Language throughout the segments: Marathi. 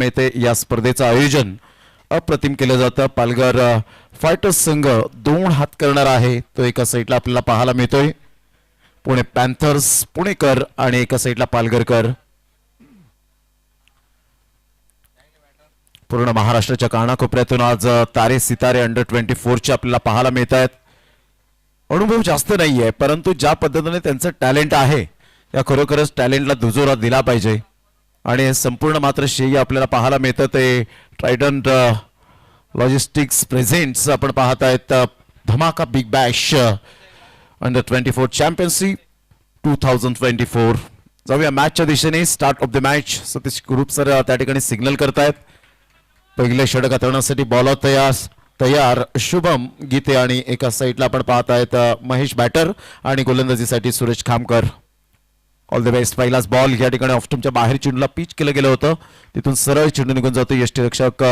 येथे या स्पर्धेचं आयोजन अप्रतिम केलं जातं. पालघर फायटर्स संघ 2 हात करणार आहे तो एका साईडला आपल्याला पाहायला मिळतोय. पुणे पॅन्थर्स पुणेकर आणि एका साईडला पालघरकर. पूर्ण महाराष्ट्राच्या कानाकोपऱ्यातून आज तारे सितारे अंडर 24 चे आपल्याला पाहायला मिळत आहेत. अनुभव जास्त नाहीये परंतु ज्या पद्धतीने त्यांचं टॅलेंट आहे या खरोखरच टॅलेंटला दुजोरा दिला पाहिजे आणि संपूर्ण मात्र श्रेय आपल्याला पाहायला मिळतं ते ट्रायडंट लॉजिस्टिक्स प्रेझेंट्स आपण पाहत आहेत धमाका बिग बॅश अंडर 24 चॅम्पियनशिप 2024. जाऊया मॅचच्या दिशेने. Start of the match. Satish group sir त्या ठिकाणी सिग्नल करतायत. पहिले षटक हाताळण्यासाठी बॉलर तयार शुभम गीते आणि एका साईडला आपण पाहत आहेत महेश बॅटर आणि गोलंदाजीसाठी Suresh Khamkar. All the best. पहिलाच बॉल या ठिकाणी ऑफस्टमच्या बाहेर चेंडूला पिच केलं गेलं होतं तिथून सरळ चेंडू निघून जातो. यष्टीरक्षक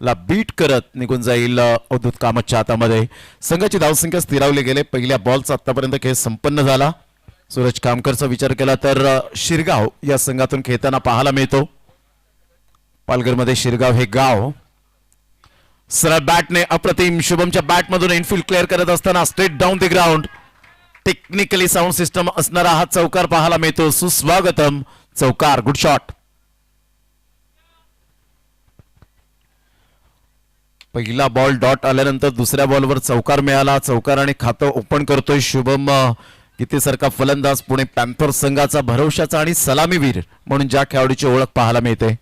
ला बीट करत निघून जाईल अवधूत कामतच्या हातामध्ये. संघाची धावसंख्या स्थिरावली गेले. पहिल्या बॉलचा आतापर्यंत खेळ संपन्न झाला. सूरज कामकरचा विचार केला तर शिरगाव या संघातून खेळताना पाहायला मिळतो. पालघरमध्ये शिरगाव हे गाव. सरळ बॅटने अप्रतिम शुभमच्या बॅटमधून इनफिल्ड क्लिअर करत असताना straight down the ground. Technically sound system असणारा हा चौकार पाहायला मिळतो. सुस्वागतम चौकार. Good shot. पहिला बॉल डॉट आल्यानंतर दुसऱ्या बॉलवर चौकार मिळाला. चौकार आणि खातं ओपन करतोय शुभम गीतेसारखा फलंदाज. पुणे पॅन्थर संघाचा भरवशाचा आणि सलामीवीर म्हणून ज्या खेळाडूची ओळख पाहायला मिळते.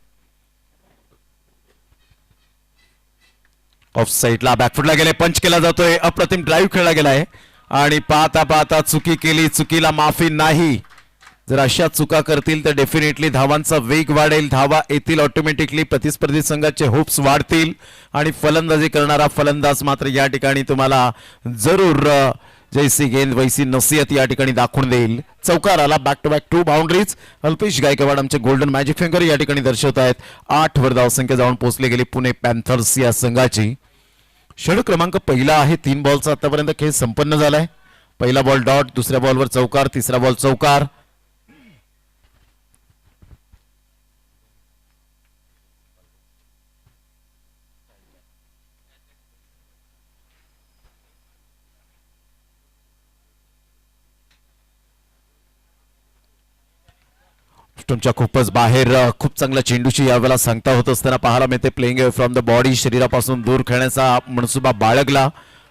ऑफ साईडला बॅकफुटला गेले. पंच केला जातोय. अप्रतिम ड्राईव्ह खेळला गेलाय आणि पाहता पाहता चुकी केली. चुकीला माफी नाही. जर अशा चुका करतील तर डेफिनेटली धावांचा वेग वाढेल. धावा येतील ऑटोमॅटिकली. प्रतिस्पर्धी संघाचे होप्स वाढतील आणि फलंदाजी करणारा फलंदाज मात्र या ठिकाणी तुम्हाला जरूर जैसी गेंद वैसी नसीहत या ठिकाणी दाखवून देईल. चौकार आला. Back to back 2 boundaries. Alpesh Gaikwad आमचे गोल्डन मॅजिक फिंगर या ठिकाणी दर्शवत आहेत. 8 वर धावसंख्या जाऊन पोहोचली गेली पुणे पॅन्थर्स या संघाची. षटक क्रमांक पहिला आहे. 3 बॉलचा आतापर्यंत खेळ संपन्न झालाय. पहिला बॉल डॉट. दुसऱ्या बॉलवर चौकार. तिसरा बॉल चौकार. तुमच्या खूपच बाहेर खूप चांगला चेंडूची यावेळेला सांगता होत असताना पाहायला मिळते. Playing from the body. शरीरापासून दूर खेळण्याचा मनसुबा बाळगला.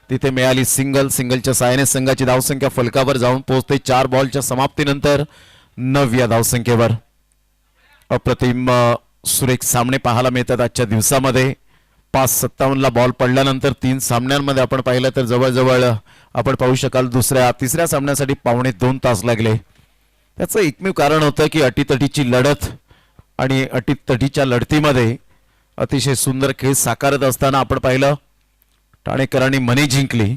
तिथे मिळाली सिंगल. सिंगलच्या साहाय्याने संघाची धावसंख्या फलकावर जाऊन पोहोचते. 4 बॉलच्या समाप्तीनंतर 9व्या धावसंख्येवर. अप्रतिम सुरेख सामने पाहायला मिळतात आजच्या दिवसामध्ये. 5:57 बॉल पडल्यानंतर 3 सामन्यांमध्ये आपण पाहिलं तर जवळजवळ आपण पाहू शकाल तिसऱ्या सामन्यासाठी 2.25 तास लागले. त्याचं एकमेव कारण होतं की अटीतटीची लढत आणि अटीतटीच्या लढतीमध्ये अतिशय सुंदर खेळ साकारत असताना आपण पाहिलं ठाणेकरांनी मनी जिंकली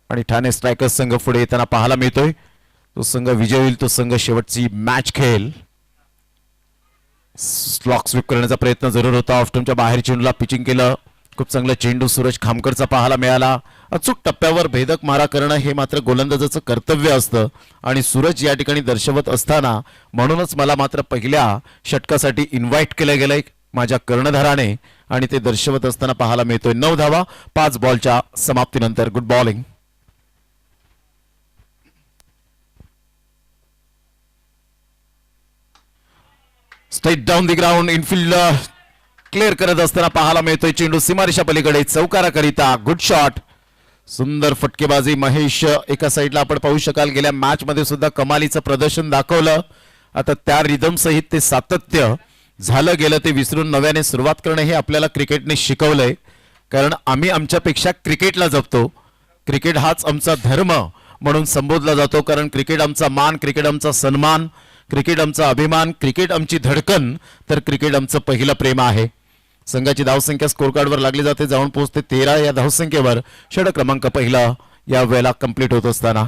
आणि ठाणे स्ट्रायकर्स संघ पुढे येताना पाहायला मिळतोय. तो संघ विजय होईल. तो संघ शेवटची मॅच खेळेल. स्लॉक स्वीप करण्याचा प्रयत्न जरूर होता. ऑफस्टमच्या बाहेर चेंडूला पिचिंग केलं. खूप चांगला चेंडू सूरज खामकरचा पाहायला मिळाला. अचूक टप्प्यावर भेदक मारा करणं हे मात्र गोलंदाजाचं कर्तव्य असतं आणि सूरज या ठिकाणी दर्शवत असताना म्हणूनच मला मात्र पहिल्या षटकासाठी इन्व्हाइट केलं गेलंय माझ्या कर्णधाराने आणि ते दर्शवत असताना पाहायला मिळतोय. 9 धावा 5 बॉलच्या समाप्तीनंतर. Good bowling. Straight down the ground. Enfield clear करत असताना पाहायला मिळतोय चेंडू सीमारेषा पलीकडे चौकाराकरिता. Good shot. सुंदर फटकेबाजी. महेश एका साईडला आपण पाहू शकाल गेल्या मॅच मध्ये सुद्धा कमालीचं प्रदर्शन दाखवलं. आता त्या रिदम सहित ते सातत्य झालं गेलं ते विसरून नव्याने सुरुवात करणं हे आपल्याला क्रिकेटने शिकवलंय. कारण आम्ही आमच्यापेक्षा क्रिकेटला जपतो. क्रिकेट हाच आमचा धर्म म्हणून संबोधला जातो. कारण क्रिकेट आमचा मान. क्रिकेट आमचा सन्मान. क्रिकेट आमचा अभिमान. क्रिकेट आमची धडकन. तर क्रिकेट आमचं पहिलं प्रेम आहे. संघाची धावसंख्या स्कोर कार्डवर लागली जाते. जाऊन पोहोचते 13 या धावसंख्येवर. षटक क्रमांक पहिला या वेळेला कंप्लीट होत असताना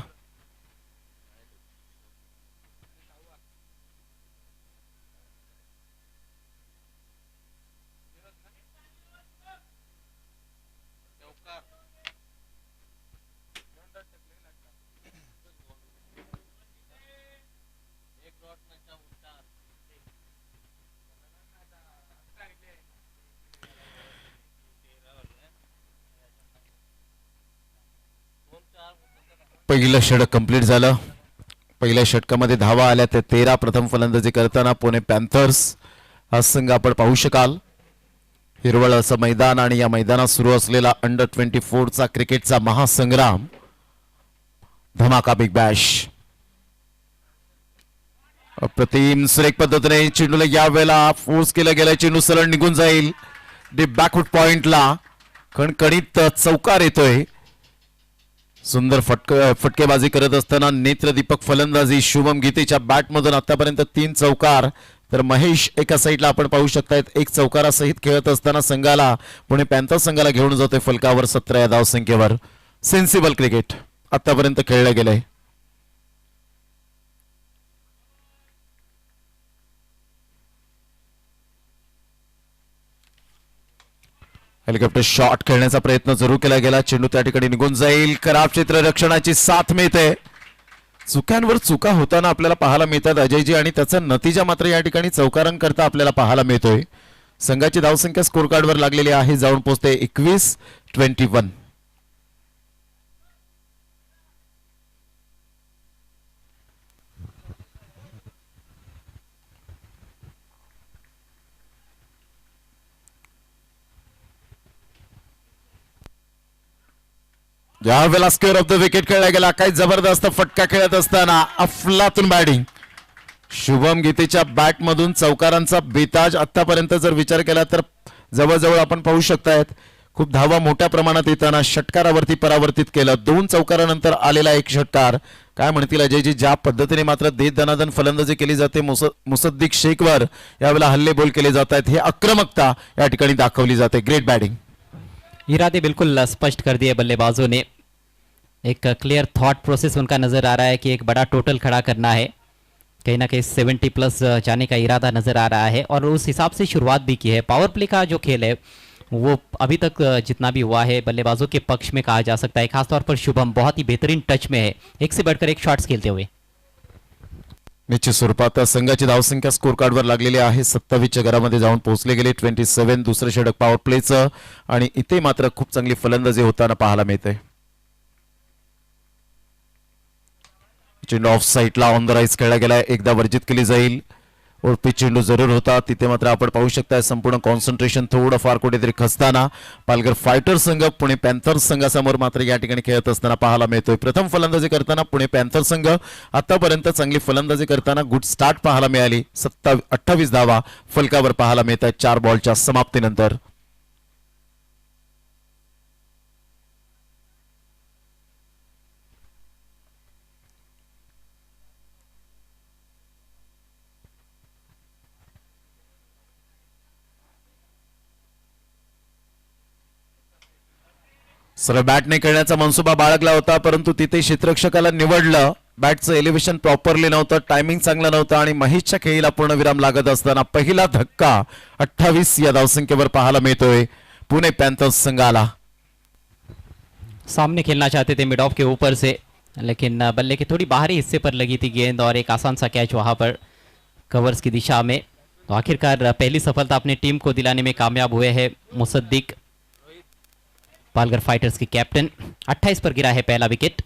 पहिलं षटक कंप्लीट झालं. पहिल्या षटकामध्ये धावा आल्या त्या 13. प्रथम फलंदाजी करताना पुणे पॅन्थर्स हा संघ आपण पाहू शकाल. हिरवळ असं मैदान आणि या मैदानात सुरू असलेला अंडर-24 चा क्रिकेटचा महासंग्राम. धमाका बिग बॅश. अप्रतिम सुरेख पद्धतीने चेंडूला या वेळेला फोर्स केलं गेलं. चेंडू सरळ निघून जाईल डीप बॅकवुड पॉइंटला. कणकणीत चौकार येतोय. सुंदर फटकेबाजी करत असताना नेत्रदीपक फलंदाजी शुभम गीतेच्या बॅटमधून आतापर्यंत 3 चौकार. तर महेश एका साईडला आपण पाहू शकतायत 1 चौकारासहित खेळत असताना संघाला पुणे पॅन्थर्स संघाला घेऊन जातोय फलकावर 17 या धावसंख्येवर. सेन्सिबल क्रिकेट आतापर्यंत खेळलं गेलंय. हेलिकॉप्टर शॉट खेळण्याचा प्रयत्न जरूर केला गेला. चेंडू त्या ठिकाणी निघून जाईल. खराब क्षेत्ररक्षणाची साथ मिळते. चुक्यांवर चुका होताना आपल्याला पाहायला मिळतात अजयजी आणि त्याचा नतीजा मात्र या ठिकाणी चौकारांकरता आपल्याला पाहायला मिळतोय. संघाची धावसंख्या स्कोर कार्डवर लागलेली आहे. जाऊन पोहोचते 21-21. या वेळेला स्क्वेअर ऑफ द विकेट खेळला गेला. काही जबरदस्त फटका खेळत असताना अफलातून बॅटिंग. शुभम गीतेच्या बॅटमधून चौकारांचा बेताज. आतापर्यंत जर विचार केला तर जवळजवळ आपण पाहू शकतायत खूप धावा मोठ्या प्रमाणात येताना षटकारावरती परावर्तित केलं. 2 चौकारानंतर आलेला 1 षटकार. काय म्हणतील अजयजी, ज्या पद्धतीने मात्र दे दनादन फलंदाजी केली जाते मुसद्दिक शेखवर यावेळेला हल्लेबोल केले जात आहेत. हे आक्रमकता या ठिकाणी दाखवली जाते. Great batting. इरादे बिल्कुल स्पष्ट कर दिए बल्लेबाजों ने. एक क्लियर थॉट प्रोसेस उनका नज़र आ रहा है कि एक बड़ा टोटल खड़ा करना है. कहीं ना कहीं 70 प्लस जाने का इरादा नज़र आ रहा है और उस हिसाब से शुरुआत भी की है. पावर प्ले का जो खेल है वो अभी तक जितना भी हुआ है बल्लेबाजों के पक्ष में कहा जा सकता है. खासतौर पर शुभम बहुत ही बेहतरीन टच में है. एक से बढ़कर एक शॉट्स खेलते हुए. निश्चित स्वरूपात संघाची धावसंख्या स्कोर कार्डवर लागलेली आहे. 27च्या घरामध्ये जाऊन पोहोचले गेले. 27. दुसरं षटक पॉवर प्लेचं आणि इथे मात्र खूप चांगली फलंदाजी होताना पाहायला मिळते. चेंडू ऑफ साईडला ऑन द राईज खेळला गेला. एकदा वर्जित केली जाईल. उडपी चेंडू जरूर होता. तिथे मात्र आपण पाहू शकता संपूर्ण कॉन्सन्ट्रेशन थोडं फार कुठेतरी खचताना पालघर फायटर्स संघ पुणे पॅन्थर्स संघासमोर मात्र या ठिकाणी खेळत असताना पाहायला मिळतोय. प्रथम फलंदाजी करताना पुणे पॅन्थर्स संघ आतापर्यंत चांगली फलंदाजी करताना गुड स्टार्ट पाहायला मिळाली. 28 धावा फलकावर पाहायला मिळतात 4 बॉलच्या समाप्तीनंतर. सरळ बॅटने खेळण्याचा मनसुबा बाळगला होता परंतु तिथे क्षेत्ररक्षकाला निवडलं. बॅटचं एलिव्हेशन प्रॉपरली नव्हतं. टायमिंग चांगलं नव्हतं आणि महेशच्या खेळीला पूर्णविराम लागत असताना पहिला धक्का 28 या धावसंख्येवर पाहायला मिळतोय पुणे पॅन्थर्स संघाला. सामने खेलना चाहते थे मिड ऑफ के ऊपर से लेकिन बल्ले के थोड़ी बाहरी हिस्से पर लगी थी गेंद और एक आसान सा कैच वहां पर कवर्स की दिशा में. तो आखिरकार पहली सफलता अपनी टीम को दिलाने में कामयाब हुए हैं मुसद्दिक, पालघर फाइटर्स के कैप्टन. 28 पर गिरा है पहला विकेट.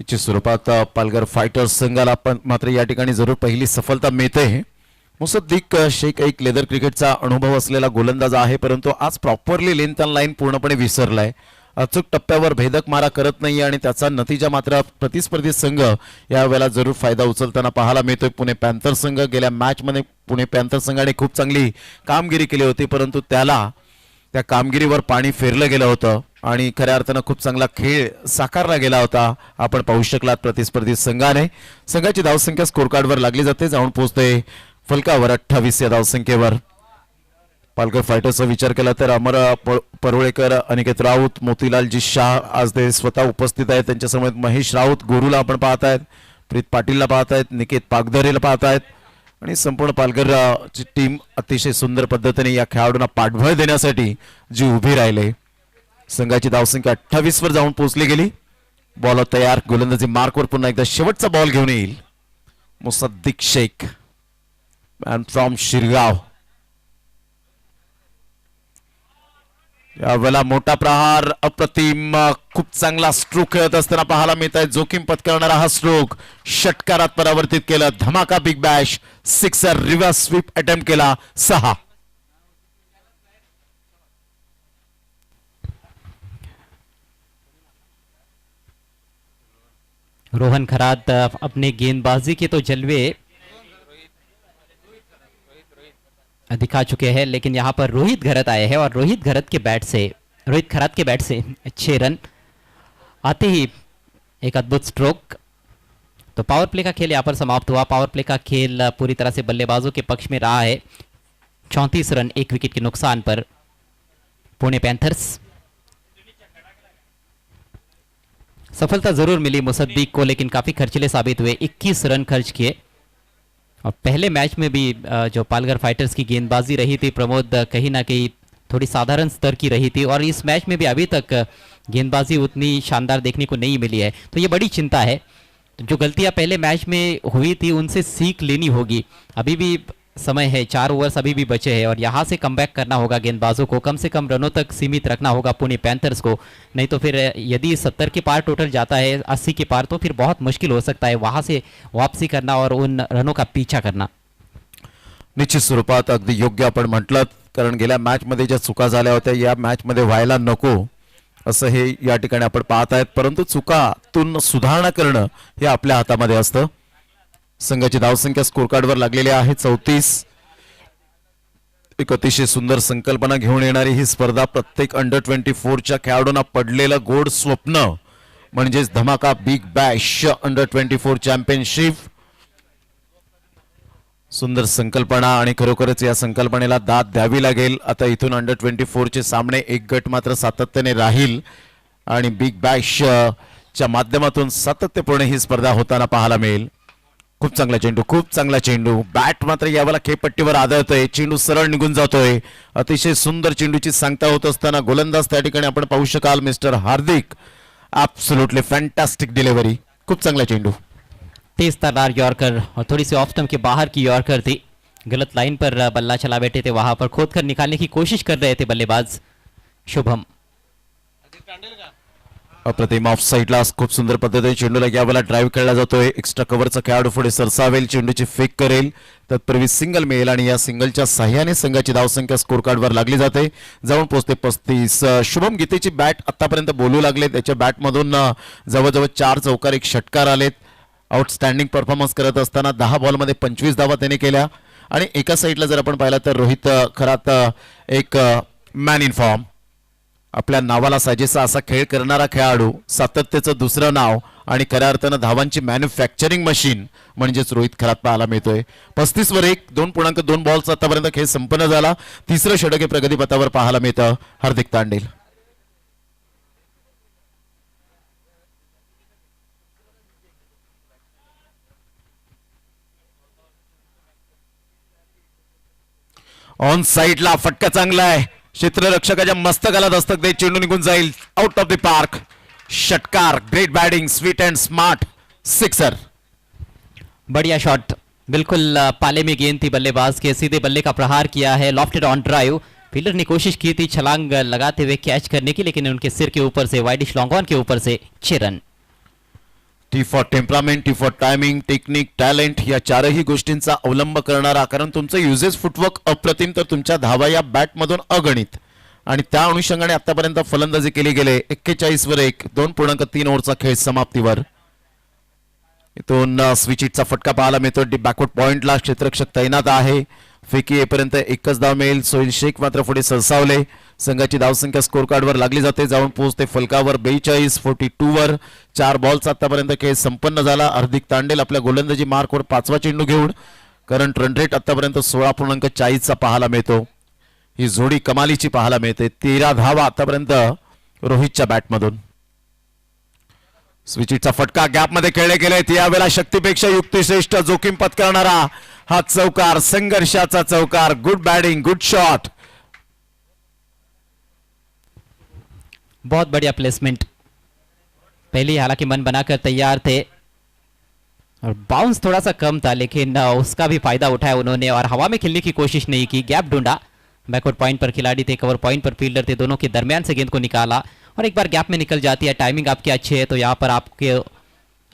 इच्छित स्वरूपात पालघर फायटर्स संघाला पण मात्र या ठिकाणी जरूर पहिली सफलता मिळते. मुसद्दिक शेख एक लेदर क्रिकेटचा अनुभव असलेला गोलंदाज आहे परंतु आज प्रॉपरली लेंथ अँड लाईन पूर्णपणे विसरलाय. अचूक टप्प्यावर भेदक मारा करत नाही आणि त्याचा नतीजा मात्र प्रतिस्पर्धी संघ यावेळेला जरूर फायदा उचलताना पाहायला मिळतोय. पुणे पॅन्थर्स संघ गेल्या मॅच मध्ये पुणे पॅन्थर्स संघाने खूप चांगली कामगिरी केली होती परंतु त्या कामगिरीवर पाणी फेरलं गेलं होतं आणि खऱ्या अर्थानं खूप चांगला खेळ साकारला गेला होता. आपण पाहू शकलात प्रतिस्पर्धी संघाने. संघाची धावसंख्या स्कोर कार्डवर लागली जाते. जाऊन पोहोचते फलकावर 28 या धावसंख्येवर. पालघर फायटर्सचा विचार केला तर अमर परुळेकर, अनिकेत राऊत, मोतीलालजी शाह आज ते स्वतः उपस्थित आहेत. त्यांच्यासमोर महेश राऊत, गुरुला आपण पाहतायत, प्रीत पाटीलला पाहतायत, निकेत पागधरेला पाहतायत आणि संपूर्ण पालघर ची टीम अतिशय सुंदर पद्धतीने या खेळाडूंना पाठबळ देण्यासाठी जी उभी राहिले. संघाची धावसंख्या 28 वर जाऊन पोहोचली गेली. बॉल तयार. गोलंदाजी मार्कवर पुन्हा एकदा शेवटचा बॉल घेऊन येईल मुसद्दिक शेख मॅन फ्रॉम शिरगाव. यावेळेला मोठा प्रहार अप्रतिम खूप चांगला स्ट्रोक खेळत असताना पाहायला मिळत आहे. जोखीम पत्करणारा हा स्ट्रोक षटकारात परावर्तित केलं. धमाका big bash sixer reverse sweep attempt केला 6. रोहन खरात अपने गेंदबाजी के तो जलवे दिखा चुके हैं, लेकिन यहां पर रोहित घरत आए हैं और रोहित खरात के बैट से 6 रन आते ही एक अद्भुत स्ट्रोक. तो पावर प्ले का खेल यहां पर समाप्त हुआ. पावर प्ले का खेल पूरी तरह से बल्लेबाजों के पक्ष में रहा है. 34 रन 1 विकेट के नुकसान पर पुणे पैंथर्स. सफलता जरूर मिली मुसद्दीक को, लेकिन काफी खर्चीले साबित हुए. 21 रन खर्च किए और पहले मैच में भी जो पालघर फाइटर्स की गेंदबाजी रही थी प्रमोद, कहीं ना कहीं थोड़ी साधारण स्तर की रही थी और इस मैच में भी अभी तक गेंदबाजी उतनी शानदार देखने को नहीं मिली है. तो ये बड़ी चिंता है. जो गलतियां पहले मैच में हुई थी उनसे सीख लेनी होगी. अभी भी समय है, 4 ओवर्स अभी भी बचे हैं और यहां से कमबैक करना होगा गेंदबाजों को. कम से कम रनों तक सीमित रखना होगा पुणे पैंथर्स को. नहीं तो फिर यदि 70 के पार टोटल जाता है, 80 के पार, तो फिर बहुत मुश्किल हो सकता है वहां से वापसी करना और उन रनों का पीछा करना. निश्चित स्वरूपात अगदी योग्य आपण म्हटलं, कारण गेल्या मॅच मध्ये ज्या चुका झाल्या होत्या या मॅच मध्ये व्हायला नको असं हे या ठिकाणी आपण पाहत आहेत. परंतु चुकातून सुधारणा करणं हे आपल्या हातामध्ये असतं. संघाची धावसंख्या स्कोर कार्डवर लागलेली आहे 34. एक अतिशय सुंदर संकल्पना घेऊन येणारी ही स्पर्धा प्रत्येक अंडर 24च्या खेळाडूंना पडलेलं गोड स्वप्न म्हणजेच धमाका बिग बॅश अंडर 24 चॅम्पियनशिप. सुंदर संकल्पना आणि खरोखरच या संकल्पनेला दाद द्यावी लागेल. आता इथून अंडर 24 चे सामने एक गट मात्र सातत्याने राहील आणि बिग बॅश च्या माध्यमातून सातत्यपूर्ण ही स्पर्धा होताना पाहायला मिळेल. खूप चांगला चेंडू बॅट मात्र यावेळेला खेळपट्टीवर आदळतोय. चेंडू सरळ निघून जातोय. अतिशय सुंदर चेंडूची सांगता होत असताना गोलंदाज त्या ठिकाणी आपण पाहू शकाल mister Hardik. Absolutely fantastic delivery. खूप चांगला चेंडू. तेज तर्रार यॉर्कर और थोड़ी सी ऑफ स्टंप के बाहर की यॉर्कर थी. गलत लाइन पर बल्ला चला बैठे थे, वहां पर खोदकर निकालने की कोशिश कर रहे थे बल्लेबाज शुभम. अप्रतिम ऑफ साईडला खूप सुंदर पद्धतीने चेंडूला यावेळेला ड्राईव्ह खेळला जातोय. एक्स्ट्रा कव्हरचा खेळाडू पुढे सरसावेल, चेंडूची फेक करेल, तत्पूर्वी सिंगल मिळेल आणि या सिंगलच्या सहाय्याने संघाची धावसंख्या स्कोर कार्डवर लागली जाते. जाऊन पोहोचते 35. शुभम गीतेची बॅट आतापर्यंत बोलू लागले. त्याच्या बॅटमधून जवळजवळ 4 चौकार, 1 षटकार आलेत. आउटस्टँडिंग परफॉर्मन्स करत असताना 10 बॉलमध्ये 25 धावा त्याने केल्या. आणि एका साईडला जर आपण पाहिलं तर रोहित खरात एक मॅन इन फॉर्म, आपल्या नावाला साजेसा असा खेळ करणारा खेळाडू, सातत्याचं दुसरं नाव आणि खऱ्या अर्थानं धावांची मॅन्युफॅक्चरिंग मशीन म्हणजेच रोहित खरात पाहायला मिळतोय. 35 वर 1, 2.2 बॉल्स आतापर्यंत खेळ संपन्न झाला. तिसरं षटक हे प्रगतीपथावर पाहायला मिळतं हार्दिक तांडेल. ऑन साइडला फटका चांगला आहे. क्षेत्ररक्षकाच्या मस्तकाला दस्तक देत चेंडू निघून जाईल आउट ऑफ द पार्क. षटकार, great batting, sweet end smart, sixer. बढ़िया शॉट, बिल्कुल पाले में गेंद थी बल्लेबाज के, सीधे बल्ले का प्रहार किया है. Lofted on drive. फील्डर ने कोशिश की थी छलांग लगाते हुए कैच करने की, लेकिन उनके सिर के ऊपर से, वाइडिश लॉन्ग ऑन के ऊपर से 6 run. T for temperament, T for timing, technique, talent या चारही गोष्टींचा अवलंब करणारा, कारण तुमचं युजेस फुटवर्क अप्रतिम तर तुमच्या धावा या बॅटमधून अगणित आणि त्या अनुषंगाने आतापर्यंत फलंदाजी केली गेले. 41 वर 1, 2.3 ओव्हरचा खेळ समाप्तीवर. इथून स्विचिटचा फटका पाहायला मिळतो. बॅकवर्ड पॉइंटला क्षेत्ररक्षक तैनात आहे. फेकी येईपर्यंत एकच धाव मिळेल. सोहेल शेख मात्र पुढे सरसावले. संघाची धावसंख्या स्कोर कार्डवर लागली जाते. जाऊन पोहोचते फलकावर 42, 42 वर. 4 बॉल्स आतापर्यंत खेळ संपन्न झाला. हार्दिक तांडेल आपल्या गोलंदाजी मार्कवर 5वा चेंडू घेऊन. करंट रन रेट आतापर्यंत 16.40 चा पाहायला मिळतो. ही जोडी कमालीची पाहायला मिळते. 13 धावा आतापर्यंत रोहितच्या बॅटमधून. स्विचिटचा फटका गॅपमध्ये खेळले गेले. यावेळेला शक्तीपेक्षा युक्तिश्रेष्ठ जोखीम पत्करणारा हा चौकार, संघर्षाचा चौकार. Good batting, good shot. बहुत बढ़िया प्लेसमेंट. पहले हालांकि मन बनाकर तैयार थे और बाउंस थोड़ा सा कम था, लेकिन उसका भी फायदा उठाया उन्होंने और हवा में खेलने की कोशिश नहीं की. गैप ढूंढा, बैकवर्ड पॉइंट पर खिलाड़ी थे, कवर पॉइंट पर फील्डर थे, दोनों के दरमियान से गेंद को निकाला और एक बार गैप में निकल जाती है। टाइमिंग आपकी अच्छी है तो यहाँ पर आपके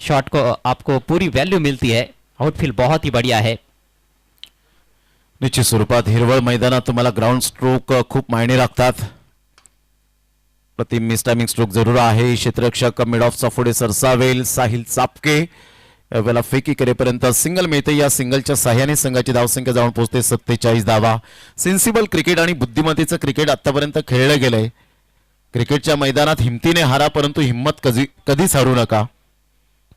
शॉट को आपको पूरी वैल्यू मिलती है। आउटफील्ड बहुत ही बढ़िया है। निश्चित स्वरूपात हिरवळ मैदानात तुम्हाला ग्राउंड स्ट्रोक खूप मायने लागतात. प्रतिम मिस टायमिंग स्ट्रोक जरूर आहे. क्षेत्ररक्षक मिड ऑफचा पुढे सरसावेल. साहिल चापके वेळेला फेकी करेपर्यंत सिंगल मिळते. या सिंगलच्या साह्याने संघाची धावसंख्या जाऊन पोहोचते 47 धावा. सेन्सिबल क्रिकेट आणि बुद्धिमत्तेचं क्रिकेट आतापर्यंत खेळलं गेलंय. क्रिकेटच्या मैदानात हिमतीने हारा परंतु हिम्मत कधीच हारू नका.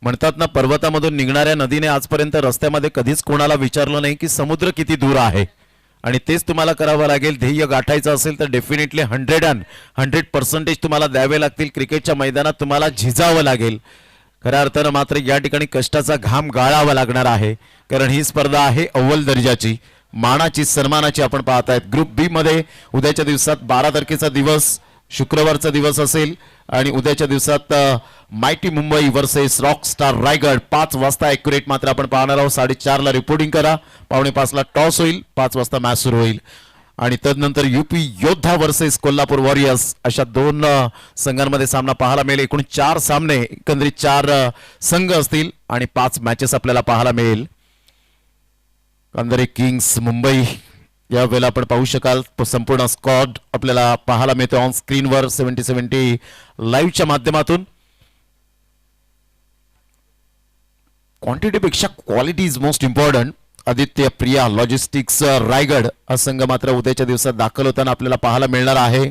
म्हणतात ना, पर्वतामधून निघणाऱ्या नदीने आजपर्यंत रस्त्यामध्ये कधीच कोणाला विचारलं नाही की समुद्र किती दूर आहे. आणि तेच तुम्हाला करावं लागेल. ध्येय गाठायचं असेल तर डेफिनेटली 100% तुम्हाला द्यावे लागतील. क्रिकेटच्या मैदानात तुम्हाला झिजावं लागेल. खऱ्या अर्थानं मात्र या ठिकाणी कष्टाचा घाम गाळावा लागणार आहे. कारण ही स्पर्धा आहे अव्वल दर्जाची, मानाची, सन्मानाची. आपण पाहतायत ग्रुप बी मध्ये उद्याच्या दिवसात 12 तारखेचा दिवस शुक्रवारचा दिवस असेल आणि उद्याच्या दिवसात mighty Mumbai versus Rockstar Raigad 5 वाजता ॲक्युरेट मात्र आपण पाहणार आहोत. 4:30 ला रिपोर्टिंग करा. 4:45 ला टॉस होईल. 5 वाजता मॅच सुरू होईल आणि तदनंतर यूपी योद्धा वर्सेस कोल्हापूर वॉरियर्स अशा 2 संघांमध्ये सामना पाहायला मिळेल. एकूण 4 सामने, एकंदरीत 4 संघ असतील आणि 5 मॅचेस आपल्याला पाहायला मिळेल. अंधेरी किंग्स मुंबई या वेळेला आपण पाहू शकाल. संपूर्ण स्क्वॉड आपल्याला पाहायला मिळतो ऑन स्क्रीनवर 70-70 लाईव्हच्या माध्यमातून. क्वांटिटीपेक्षा quality is most important. Aditya Priya logistics Raigad हा संघ मात्र उद्याच्या दिवसात दाखल होताना आपल्याला पाहायला मिळणार आहे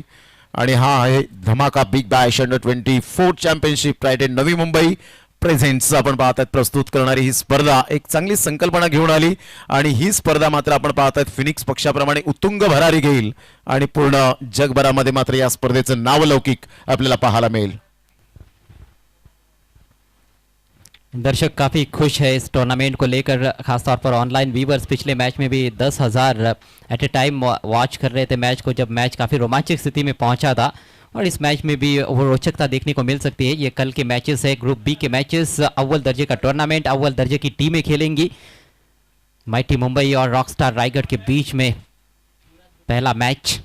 आणि हा आहे धमाका big Bash अंडर-24 championship. Friday Navi Mumbai presents आपण पाहतात प्रस्तुत करणारी ही स्पर्धा एक चांगली संकल्पना घेऊन आली आणि ही स्पर्धा मात्र आपण पाहतात फिनिक्स पक्षाप्रमाणे उत्तुंग भरारी घेईल आणि पूर्ण जगभरामध्ये मात्र या स्पर्धेचं नावलौकिक आपल्याला पाहायला मिळेल. दर्शक काफ़ी खुश है इस टूर्नामेंट को लेकर, खासतौर पर ऑनलाइन व्यूवर्स पिछले मैच में भी 10,000 एट ए टाइम वॉच कर रहे थे मैच को, जब मैच काफ़ी रोमांचक स्थिति में पहुंचा था. और इस मैच में भी वो रोचकता देखने को मिल सकती है. ये कल के मैचेस है, ग्रुप बी के मैचेस. अव्वल दर्जे का टूर्नामेंट, अव्वल दर्जे की टीमें खेलेंगी. माइटी मुंबई और रॉकस्टार रायगढ़ के बीच में पहला मैच.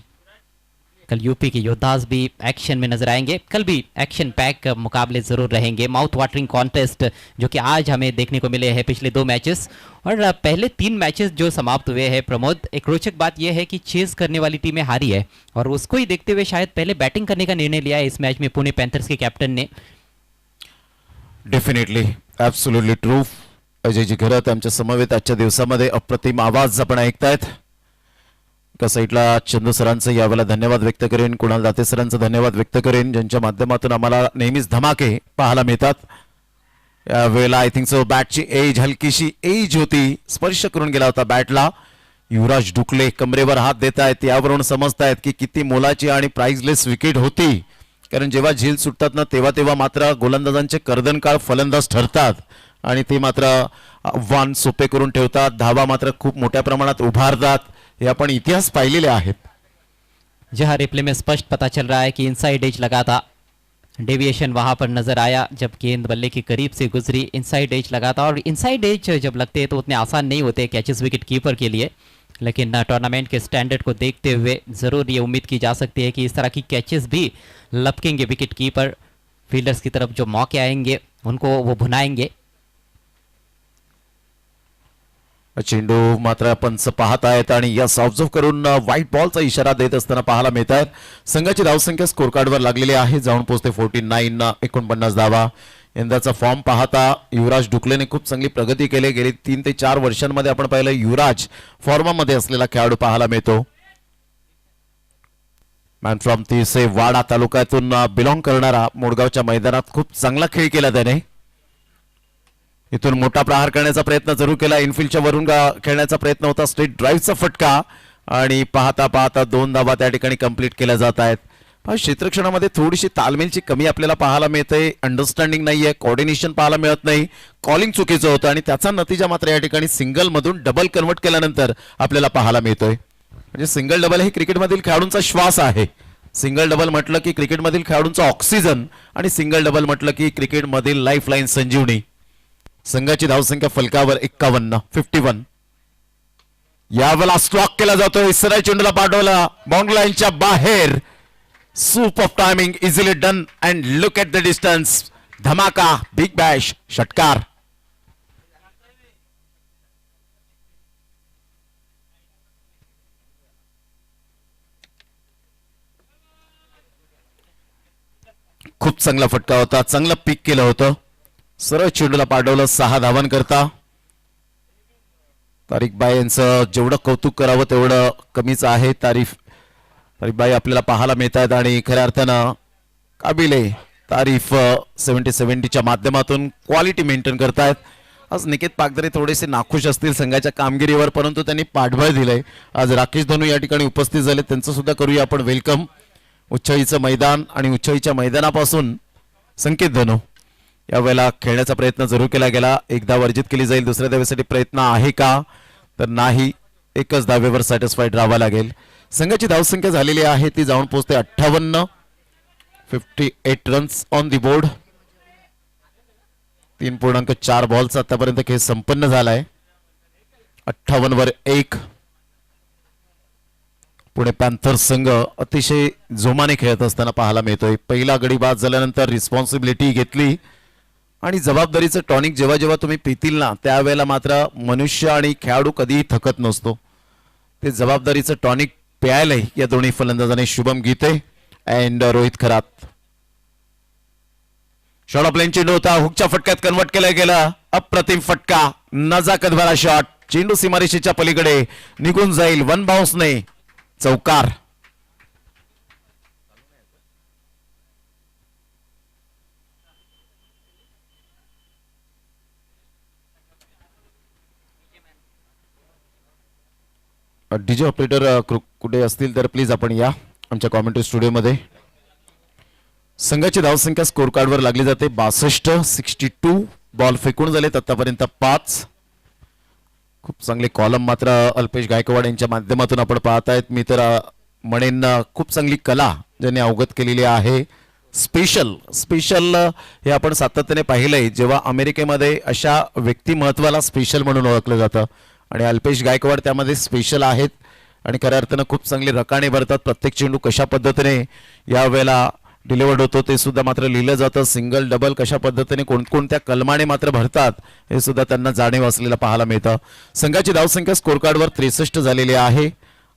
कल यूपी के योद्धास भी एक्शन में नजर आएंगे. कल भी एक्शन पैक मुकाबले जरूर रहेंगे. माउथ वाटरिंग कॉन्टेस्ट जो कि आज हमें देखने को मिले हैं पिछले 2 मैचेस. और पहले 3 मैचेस जो समाप्त हुए हैं प्रमोद, एक रोचक बात यह है कि चेस करने वाली टीमें हारी है और उसको ही देखते हुए शायद पहले बैटिंग करने का निर्णय लिया है इस मैच में पुणे पैंथर्स के कैप्टन ने. Definitely absolutely true. Ajayji Gharat आमच्या समवेत आजच्या दिवसामध्ये अप्रतिम आवाज आपण ऐकतायत. एका साईडला चंदू सरांचं यावेळेला धन्यवाद व्यक्त करेन, कुणाल दाते सरांचं धन्यवाद व्यक्त करेन ज्यांच्या माध्यमातून आम्हाला नेहमीच धमाके पाहायला मिळतात. यावेळेला आय थिंक सो बॅटची एज हलकीशी एज होती, स्पर्श करून गेला होता बॅटला. युवराज डुकले कमरेवर हात देत आहेत, यावरून समजतायत की किती मोलाची आणि प्राइजलेस विकेट होती. कारण जेव्हा झील सुटतात ना तेव्हा मात्र गोलंदाजांचे कर्दनकाळ फलंदाज ठरतात आणि ते मात्र आव्हान सोपे करून ठेवतात. धावा मात्र खूप मोठ्या प्रमाणात उभारतात. ये अपन इतिहास पाइलेले आहेत. जहां रिप्ले में स्पष्ट पता चल रहा है कि इनसाइड एज लगा था. डेविएशन वहां पर नजर आया जब गेंद बल्ले के करीब से गुजरी. इनसाइड एज लगा था और इनसाइड एज जब लगते हैं तो उतने आसान नहीं होते कैचेस विकेट कीपर के लिए. लेकिन टूर्नामेंट के स्टैंडर्ड को देखते हुए ज़रूर ये उम्मीद की जा सकती है कि इस तरह की कैचेस भी लपकेंगे विकेट कीपर. फील्डर्स की तरफ जो मौके आएंगे उनको वो भुनाएंगे. चेंडू मात्र पंच पाहत आहेत आणि या ऑब्झर्व करून व्हाईट बॉलचा इशारा देत असताना पाहायला मिळत आहेत. संघाची धावसंख्या स्कोर कार्डवर लागलेली आहे, जाऊन पोहोचते 49 49 धावा. यंदाचा फॉर्म पाहता युवराज डुकलेने खूप चांगली प्रगती केली. गेली 3 ते 4 वर्षांमध्ये आपण पाहिलं युवराज फॉर्ममध्ये असलेला खेळाडू पाहायला मिळतो. मॅन फ्रॉम तिसे वाडा तालुक्यातून बिलॉंग करणारा मोडगावच्या मैदानात खूप चांगला खेळ केला त्याने. इथून मोठा प्रहार करण्याचा प्रयत्न जरूर केला. इनफिल्डच्या वरून खेळण्याचा प्रयत्न होता. स्ट्रेट ड्राईव्हचा फटका आणि पाहता पाहता 2 धावा त्या ठिकाणी कंप्लीट केल्या जात आहेत. क्षेत्ररक्षणामध्ये थोडीशी तालमेलची कमी आपल्याला पाहायला मिळते. अंडरस्टँडिंग नाहीये, कोऑर्डिनेशन पाहायला मिळत नाही. कॉलिंग चुकीचं होतं आणि त्याचा नतीजा मात्र या ठिकाणी सिंगल मधून डबल कन्वर्ट केल्यानंतर आपल्याला पाहायला मिळतोय. म्हणजे सिंगल डबल हे क्रिकेटमधील खेळाडूंचा श्वास आहे. सिंगल डबल म्हटलं की क्रिकेटमधील खेळाडूंचा ऑक्सिजन आणि सिंगल डबल म्हटलं की क्रिकेटमधील लाईफलाईन संजीवनी. संघाची धावसंख्या फलकावर 51. यावेळेला स्ट्रॉक केला जातोय, सरळ चेंडूला पाठवला बाउंड्री लाईनच्या बाहेर. Soup of timing, easily done and look at the distance. धमाका, बिग बॅश, षटकार. खूप चांगला फटका होता, चांगलं पीक केलं होतं. सरळ चेंडूला पाठवलं 6 धावांकरता. तारिक बाई यांचं जेवढं कौतुक करावं तेवढं कमीच आहे. तारीफ बाई आपल्याला पाहायला मिळतात आणि खऱ्या अर्थानं काबिले तारीफ 70-70च्या माध्यमातून क्वालिटी मेंटेन करतायत. आज निकेत पागदरे थोडेसे नाखुश असतील संघाच्या कामगिरीवर, परंतु त्यांनी पाठबळ दिलंय. आज राकेश धनू या ठिकाणी उपस्थित झाले, त्यांचं सुद्धा करूया आपण वेलकम. उच्चईचं मैदान आणि उच्चईच्या मैदानापासून संकेत धनू यावेळेला खेळण्याचा प्रयत्न जरूर केला गेला. एकदा वर्जित केली जाईल, दुसऱ्या धावेसाठी प्रयत्न आहे का तर नाही. एकच धावेवर सॅटिस्फाईड राहावं लागेल. संघाची धावसंख्या झालेली आहे ती जाऊन पोहोचते 58. 58 रन्स ऑन दी बोर्ड. 3.4 बॉलचा आतापर्यंत खेळ संपन्न झालाय. 58 वर 1. पुणे पॅन्थर्स संघ अतिशय जोमाने खेळत असताना पाहायला मिळतोय. पहिला गडी बाद झाल्यानंतर रिस्पॉन्सिबिलिटी घेतली आणि जबाबदारीचं टॉनिक जेव्हा जेव्हा तुम्ही पितील ना त्यावेळेला मात्र मनुष्य आणि खेळाडू कधीही थकत नसतो. ते जबाबदारीचं टॉनिक प्यायलंय या दोन्ही फलंदाजांनी. Shubham Gite and Rohit Kharat. Shot off line चेंडू होता, हुकच्या फटक्यात कन्वर्ट केला गेला. अप्रतिम फटका, नजाकत भरा शॉट. चेंडू सीमारेषेच्या पलीकडे निघून जाईल. 1 बाउन्सने चौकार. डीजे ऑपरेटर कुठे असतील तर प्लीज आपण या आमच्या कॉमेंट्री स्टुडिओमध्ये. संघाची धावसंख्या स्कोर कार्डवर लागली जाते 62. 62 बॉल फेकून झालेत आतापर्यंत 5. खूप चांगले कॉलम मात्र अल्पेश गायकवाड यांच्या माध्यमातून आपण पाहतायत. मी तर म्हणेन खूप चांगली कला ज्यांनी अवगत केलेली आहे. स्पेशल हे आपण सातत्याने पाहिलंय. जेव्हा अमेरिकेमध्ये अशा व्यक्तिमत्वाला स्पेशल म्हणून ओळखलं जातं आणि अल्पेश गायकवाड त्यामध्ये स्पेशल आहेत आणि खऱ्या अर्थानं खूप चांगली रकाने भरतात. प्रत्येक चेंडू कशा पद्धतीने यावेळेला डिलिव्हर्ड होतो ते सुद्धा मात्र लिहिलं जातं. सिंगल डबल कशा पद्धतीने कोणकोणत्या कलमाने मात्र भरतात हे सुद्धा त्यांना जाणीव असलेलं पाहायला मिळतं. संघाची धावसंख्या स्कोर कार्डवर 63 झालेली आहे.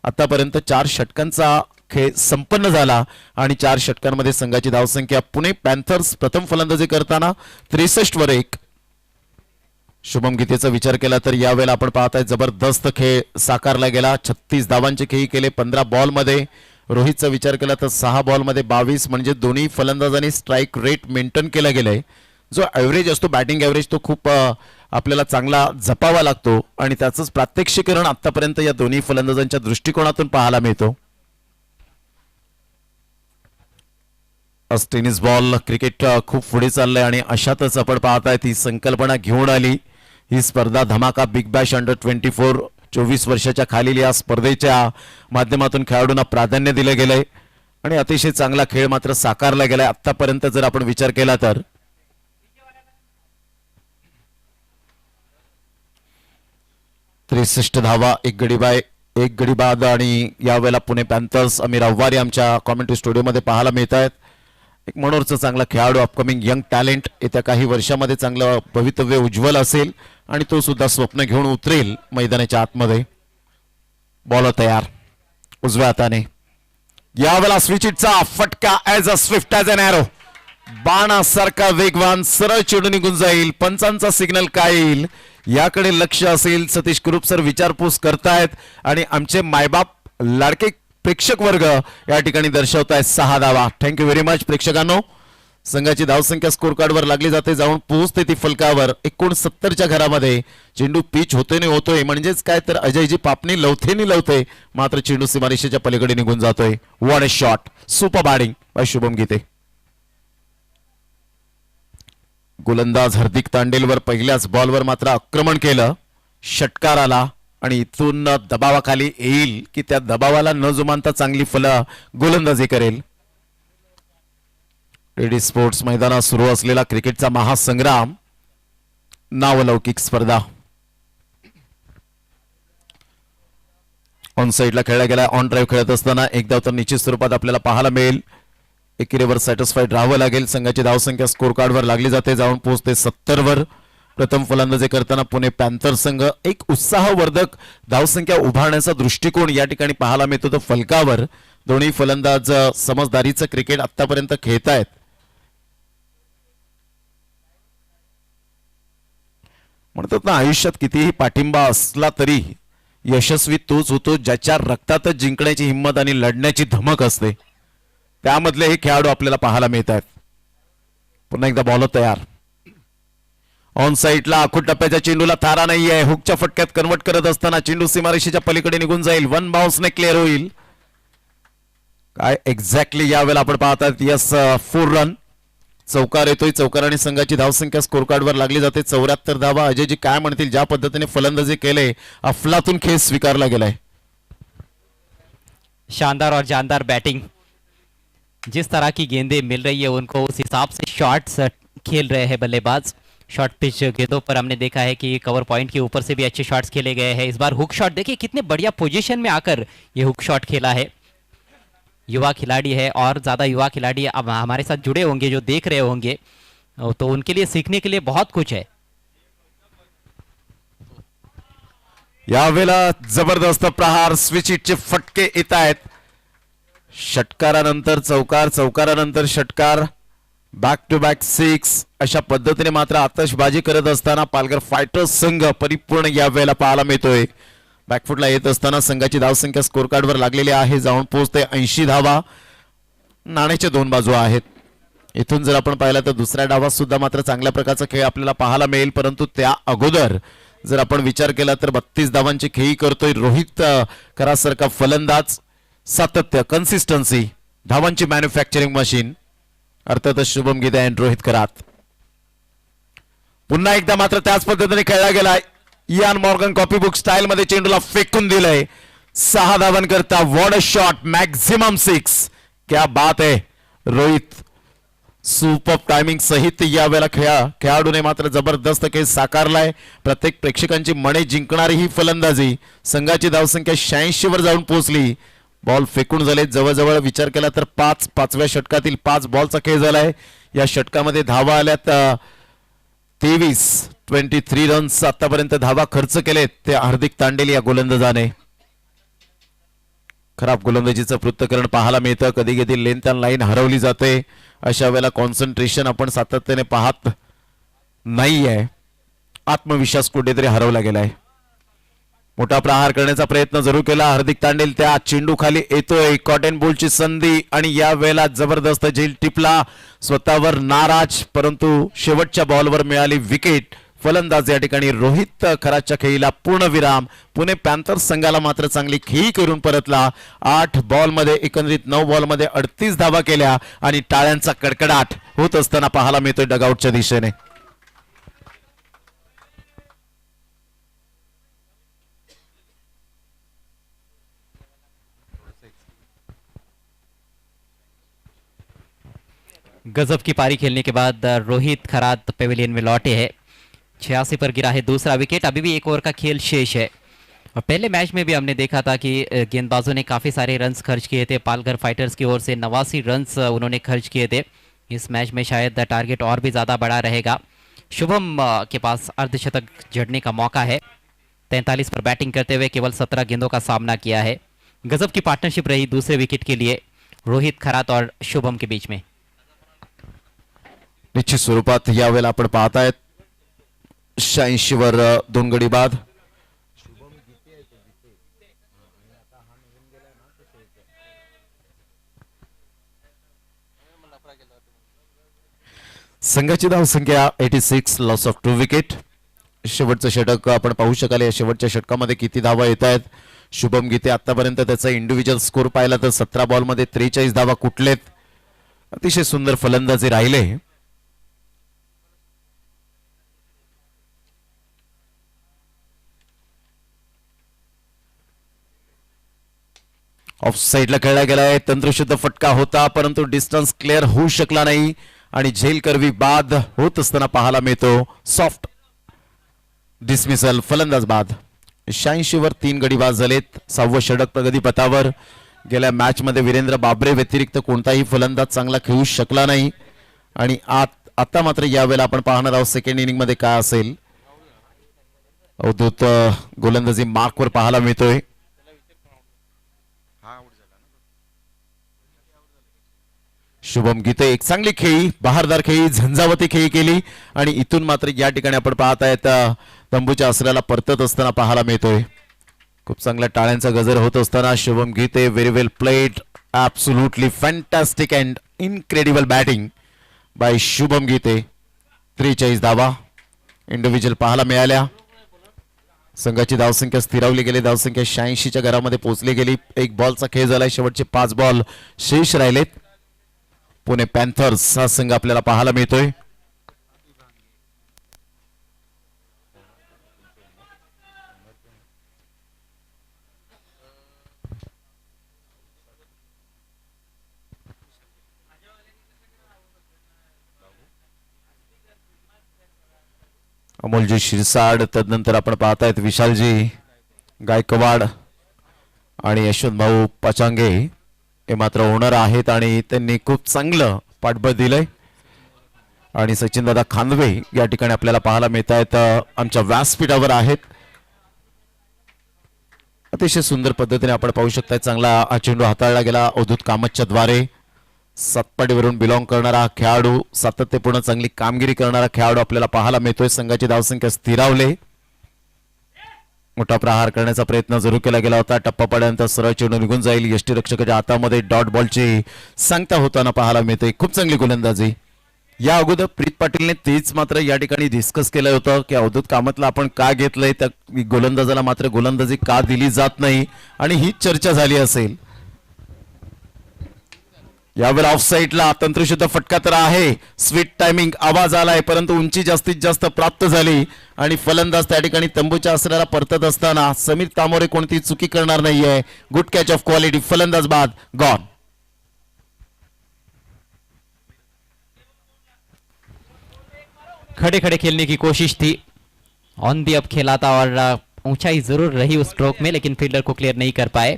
आतापर्यंत 4 षटकांचा खेळ संपन्न झाला आणि 4 षटकांमध्ये संघाची धावसंख्या पुणे पॅन्थर्स प्रथम फलंदाजी करताना 63 वर 1. शुभम गीतेचा विचार केला तर यावेळेला आपण पाहताय जबरदस्त खेळ साकारला गेला. 36 धावांचे खेळी केले 15 बॉलमध्ये. रोहितचा विचार केला तर 6 बॉलमध्ये 22, म्हणजे दोन्ही फलंदाजांनी स्ट्राईक रेट मेंटेन केला गेलाय. जो ॲव्हरेज असतो बॅटिंग ॲव्हरेज तो खूप आपल्याला चांगला जपावा लागतो आणि त्याचंच प्रात्यक्षिकरण आतापर्यंत या दोन्ही फलंदाजांच्या दृष्टिकोनातून पाहायला मिळतो. आज टेनिस बॉल क्रिकेट खूप पुढे चाललंय आणि अशातच आपण पाहताय ती संकल्पना घेऊन आली ही स्पर्धा धमाका बिग बॅश अंडर-24. 24 वर्षाच्या खालील या स्पर्धेच्या माध्यमातून खेळाडूंना प्राधान्य दिलं गेलंय आणि अतिशय चांगला खेळ मात्र साकारला गेलाय. आतापर्यंत जर आपण विचार केला तर 63 धावा, 1 गडी बाद आणि यावेळेला पुणे पॅन्थर्स अमीर अव्वारी आमच्या कॉमेंट्री स्टुडिओमध्ये पाहायला मिळत आहेत. एक मनोरचा चांगला खेळाडू, अपकमिंग यंग टॅलेंट, येत्या काही वर्षामध्ये चांगलं भवितव्य उज्ज्वल असेल आणि तो सुद्धा स्वप्न घेऊन उतरेल मैदानाच्या आतमध्ये. बॉल तयार उजव्या हाताने. यावेळेला स्विचिटचा फटका as a swift as an arrow. बाणासारखा वेगवान सरळ चेंडू निघून जाईल. पंचांचा सिग्नल काय येईल याकडे लक्ष असेल. सतीश कुरुप सर विचारपूस करतायत आणि आमचे मायबाप लाडके प्रेक्षक वर्ग या ठिकाणी दर्शवतायत 6 धावा. थँक्यू व्हेरी मच प्रेक्षकांनो. संघाची धावसंख्या स्कोर कार्डवर लागली जाते, जाऊन पोहोचते ती फलकावर 69च्या घरामध्ये. चेंडू पिच होतोय होतोय म्हणजेच काय तर अजयजी पापणी लवते मात्र चेंडू सीमारेषेच्या पलीकडे निघून जातोय. What a shot, super batting by Shubham Gite. गोलंदाज हार्दिक तांडेलवर पहिल्याच बॉलवर मात्र आक्रमण केलं. षटकार आला आणि इथून दबावाखाली येईल की त्या दबावाला न जुमानता चांगली गोलंदाजी करेल. रेडी स्पोर्ट्स मैदानात सुरू असलेला क्रिकेटचा महासंग्राम, नावलौकिक स्पर्धा. ऑन साईडला खेळला गेला. ऑन ड्राईव्ह खेळत असताना एक धाव तर निश्चित स्वरूपात आपल्याला पाहायला मिळेल. एकेरीवर सॅटिस्फाईड राहावं लागेल. संघाची धावसंख्या स्कोर कार्डवर लागली जाते, जाऊन पोहोचते 70 वर. प्रथम फलंदाजी करताना पुणे पॅन्थर संघ एक उत्साहवर्धक धावसंख्या उभारण्याचा दृष्टिकोन या ठिकाणी पाहायला मिळतो. तो फलकावर दोन्ही फलंदाज समजदारीचं क्रिकेट आतापर्यंत खेळतायत. म्हणतात ना, आयुष्यात कितीही पाठिंबा असला तरी यशस्वी तोच होतो ज्याच्या रक्तातच जिंकण्याची हिंमत आणि लढण्याची धमक असते. त्यामधले हे खेळाडू आपल्याला पाहायला मिळत आहेत. पुन्हा एकदा बॉलर तयार. ऑन साईडला आखूड टप्प्याच्या चेंडूला थारा नाहीये. हुकच्या फटक्यात कन्वर्ट करत असताना चेंडू सीमारेषेच्या पलीकडे निघून जाईल. वन बाउन्सने क्लिअर होईल. काय एक्झॅक्टली यावेळेला आपण पाहतात. Yes, 4 run. चौकार येतोय. चौकाराने संघाची धावसंख्या स्कोर कार्डवर लागली जाते 74 धावा. अजयजी काय म्हणतील, ज्या पद्धतीने फलंदाजी केले, अफलातून खेळ स्वीकारला गेलाय. शानदार और जानदार बैटिंग. जिस तरह की गेंदें मिल रही है उनको उस हिसाब से शॉट्स खेल रहे हैं बल्लेबाज. शॉर्ट पिच गेंदों पर हमने देखा है कि कवर पॉइंट के ऊपर से भी अच्छे शॉट्स खेले गए हैं. इस बार हुक शॉट देखिए कितने बढ़िया पोजीशन में आकर ये हुक शॉट खेला है. युवा खिलाड़ी है और ज़्यादा युवा खिलाड़ी अब हमारे साथ जुड़े होंगे, जो देख रहे होंगे, तो उनके लिए सीखने के लिए बहुत कुछ है. यावेळेला जबरदस्त प्रहार. स्विच हिटचे फटके येत आहेत. षटकारानंतर चौकार, चौकारानंतर षटकार, बॅक टू बॅक 6 अशा पद्धतीने मात्र आतषबाजी करत असताना पालघर फायटर्स संघ परिपूर्ण यावेळेला पाहायला मिळतोय. बॅकफुटला येत असताना संघाची धावसंख्या स्कोर कार्डवर लागलेली आहे, जाऊन पोहोचते 80 धावा. नाण्याच्या 2 बाजू आहेत. इथून जर आपण पाहिलं तर दुसऱ्या डावात सुद्धा मात्र चांगल्या प्रकारचा खेळ आपल्याला पाहायला मिळेल. परंतु त्या अगोदर जर आपण विचार केला तर 32 धावांची खेळी करतोय रोहित करासारखा फलंदाज. सातत्य, कन्सिस्टन्सी, धावांची मॅन्युफॅक्चरिंग मशीन, अर्थातच शुभम गीते आणि रोहित करात. पुन्हा एकदा मात्र त्याच पद्धतीने खेळला गेलाय. इयान मॉर्गन कॉपीबुक स्टाईल मध्ये चेंडूला फेकून दिलंय. 6 धावांकरता वॉट अ शॉट, मॅक्झिमम 6. क्या बात आहे. रोहित सुपर टायमिंग सहित यावेळेला खेळाडूने मात्र जबरदस्त खेळ साकारलाय. प्रत्येक प्रेक्षकांची मने जिंकणारी ही फलंदाजी. संघाची धावसंख्या 86 वर जाऊन पोहोचली. बॉल फेकून झाले जवळजवळ विचार केला तर 5व्या षटकातील 5 बॉलचा खेळ झालाय. या षटकामध्ये धावा आल्यात 23 रन्स. आतापर्यंत धावा खर्च केलेत ते हार्दिक तांडेल या गोलंदाजाने. खराब गोलंदाजीचं पृथक्करण पाहायला मिळतं. कधी कधी लेंथ अँड लाईन हरवली जाते. अशा वेळेला कॉन्सन्ट्रेशन आपण सातत्याने पाहत नाहीये. आत्मविश्वास कुठेतरी हरवला गेलाय. मोठा प्रहार करण्याचा प्रयत्न जरूर केला हार्दिक तांडेल. त्या चेंडू खाली येतोय. कॉटन बॉलची संधी आणि या वेळेला जबरदस्त झेल टिपला. स्वतःवर नाराज, परंतु शेवटच्या बॉलवर मिळाली विकेट. फलंदाज या ठिकाणी रोहित खराच्या खेळीला पूर्ण विराम. पुणे पॅन्थर्स संघाला मात्र चांगली खेळी करून परतला. 8 बॉलमध्ये एकंदरीत 9 बॉलमध्ये 38 धावा केल्या आणि टाळ्यांचा कडकडाट होत असताना पाहायला मिळतोय डगआउटच्या दिशेने. गजब की पारी खेलने के बाद रोहित खरात पेविलियन में लौटे हैं. 86 पर गिरा है दूसरा विकेट. अभी भी एक ओवर का खेल शेष है. और पहले मैच में भी हमने देखा था कि गेंदबाजों ने काफ़ी सारे रन्स खर्च किए थे. पालघर फाइटर्स की ओर से 89 रन्स उन्होंने खर्च किए थे. इस मैच में शायद टारगेट और भी ज़्यादा बड़ा रहेगा. शुभम के पास अर्धशतक जड़ने का मौका है. 43 पर बैटिंग करते हुए केवल 17 गेंदों का सामना किया है. गजब की पार्टनरशिप रही दूसरे विकेट के लिए रोहित खरात और शुभम के बीच में. निश्चित स्वरूपात यावेळेला आपण पाहतायत 86 वर 2 गडी बाद. संघाची धावसंख्या 86, लॉस ऑफ 2 विकेट. शेवटचं षटक आपण पाहू शकाल. या शेवटच्या षटकामध्ये किती धावा येत आहेत. शुभम गीते आतापर्यंत त्याचा इंडिव्हिज्युअल स्कोर पाहिला तर 17 बॉलमध्ये 43 धावा कुठलेत. अतिशय सुंदर फलंदाजी राहिले. ऑफ साईडला खेळला गेलाय. तंत्रशुद्ध फटका होता परंतु डिस्टन्स क्लिअर होऊ शकला नाही आणि झेल करवी बाद होत असताना पाहायला मिळतो. सॉफ्ट डिसमिसल, फलंदाज बाद. 86 वर 3 गडी बाद झालेत. 6वं षटक प्रगतीपथावर. गेल्या मॅच मध्ये वीरेंद्र बाबरे व्यतिरिक्त कोणताही फलंदाज चांगला खेळू शकला नाही आणि आता मात्र यावेळेला आपण पाहणार आहोत सेकंड इनिंग मध्ये काय असेल. अवधूत गोलंदाजी मार्कवर पाहायला मिळतोय. शुभम गीते एक चांगली खेळी, बहारदार खेळी, झंझावती खेळी केली आणि इथून मात्र या ठिकाणी आपण पाहत आहेत तंबूच्या आसऱ्याला परतत असताना पाहायला मिळतोय. खूप चांगल्या टाळ्यांचा गजर होत असताना Shubham Gite very well played, absolutely fantastic and incredible batting by Shubham Gite. 43 धावा इंडिव्हिज्युअल पाहायला मिळाल्या. संघाची धावसंख्या स्थिरावली गेली. धावसंख्या 86च्या घरामध्ये पोहोचली गेली. एक बॉलचा खेळ झालाय. शेवटचे 5 बॉल शेष राहिलेत. पुणे पॅन्थर्स हा संघ आपल्याला पाहायला मिळतोय. अमोलजी शिरसाड, तदनंतर आपण पाहतायत विशालजी गायकवाड आणि यशवंत भाऊ पाचांगे हे मात्र ओनर आहेत आणि त्यांनी खूप चांगलं पाठबळ दिलंय. आणि सचिन दादा खांदवे या ठिकाणी आपल्याला पाहायला मिळत आहेत, आमच्या व्यासपीठावर आहेत. अतिशय सुंदर पद्धतीने आपण पाहू शकता. चांगला चेंडू हाताळला गेला अवधूत कामतच्या द्वारे. सातपाडीवरून बिलॉंग करणारा खेळाडू, सातत्यपूर्ण चांगली कामगिरी करणारा खेळाडू आपल्याला पाहायला मिळतोय. संघाची धावसंख्या स्थिरावले. मोठा प्रहार करण्याचा प्रयत्न जरूर केला गेला होता. टप्पा पडल्यानंतर सरळ चेंडू निघून जाईल. यष्टीरक्षकाच्या हातामध्ये डॉट बॉलची सांगता होताना पाहायला मिळते. खूप चांगली गोलंदाजी. या अगोदर प्रीत पाटीलने तेच मात्र या ठिकाणी डिस्कस केलं होतं की अवधूत कामतला आपण का घेतलंय, त्या गोलंदाजाला मात्र गोलंदाजी का दिली जात नाही आणि हीच चर्चा झाली असेल. यावर ऑफ साईडला तंत्रशुद्ध फटका तर आहे. स्वीट टायमिंग आवाज आलाय परंतु उंची जास्तीत जास्त प्राप्त झाली आणि फलंदाज त्या ठिकाणी तंबूच्या आसऱ्याला परतत असताना समीर तामोरे कोणती चुकी करणार नाहीये. Good catch of quality. फलंदाज बाद, गॉन. खड़े खड़े खेलने की कोशिश थी, ऑन दी अप खेला था और ऊंचाई जरूर रही उस स्ट्रोक में, लेकिन फील्डर को क्लियर नहीं कर पाए.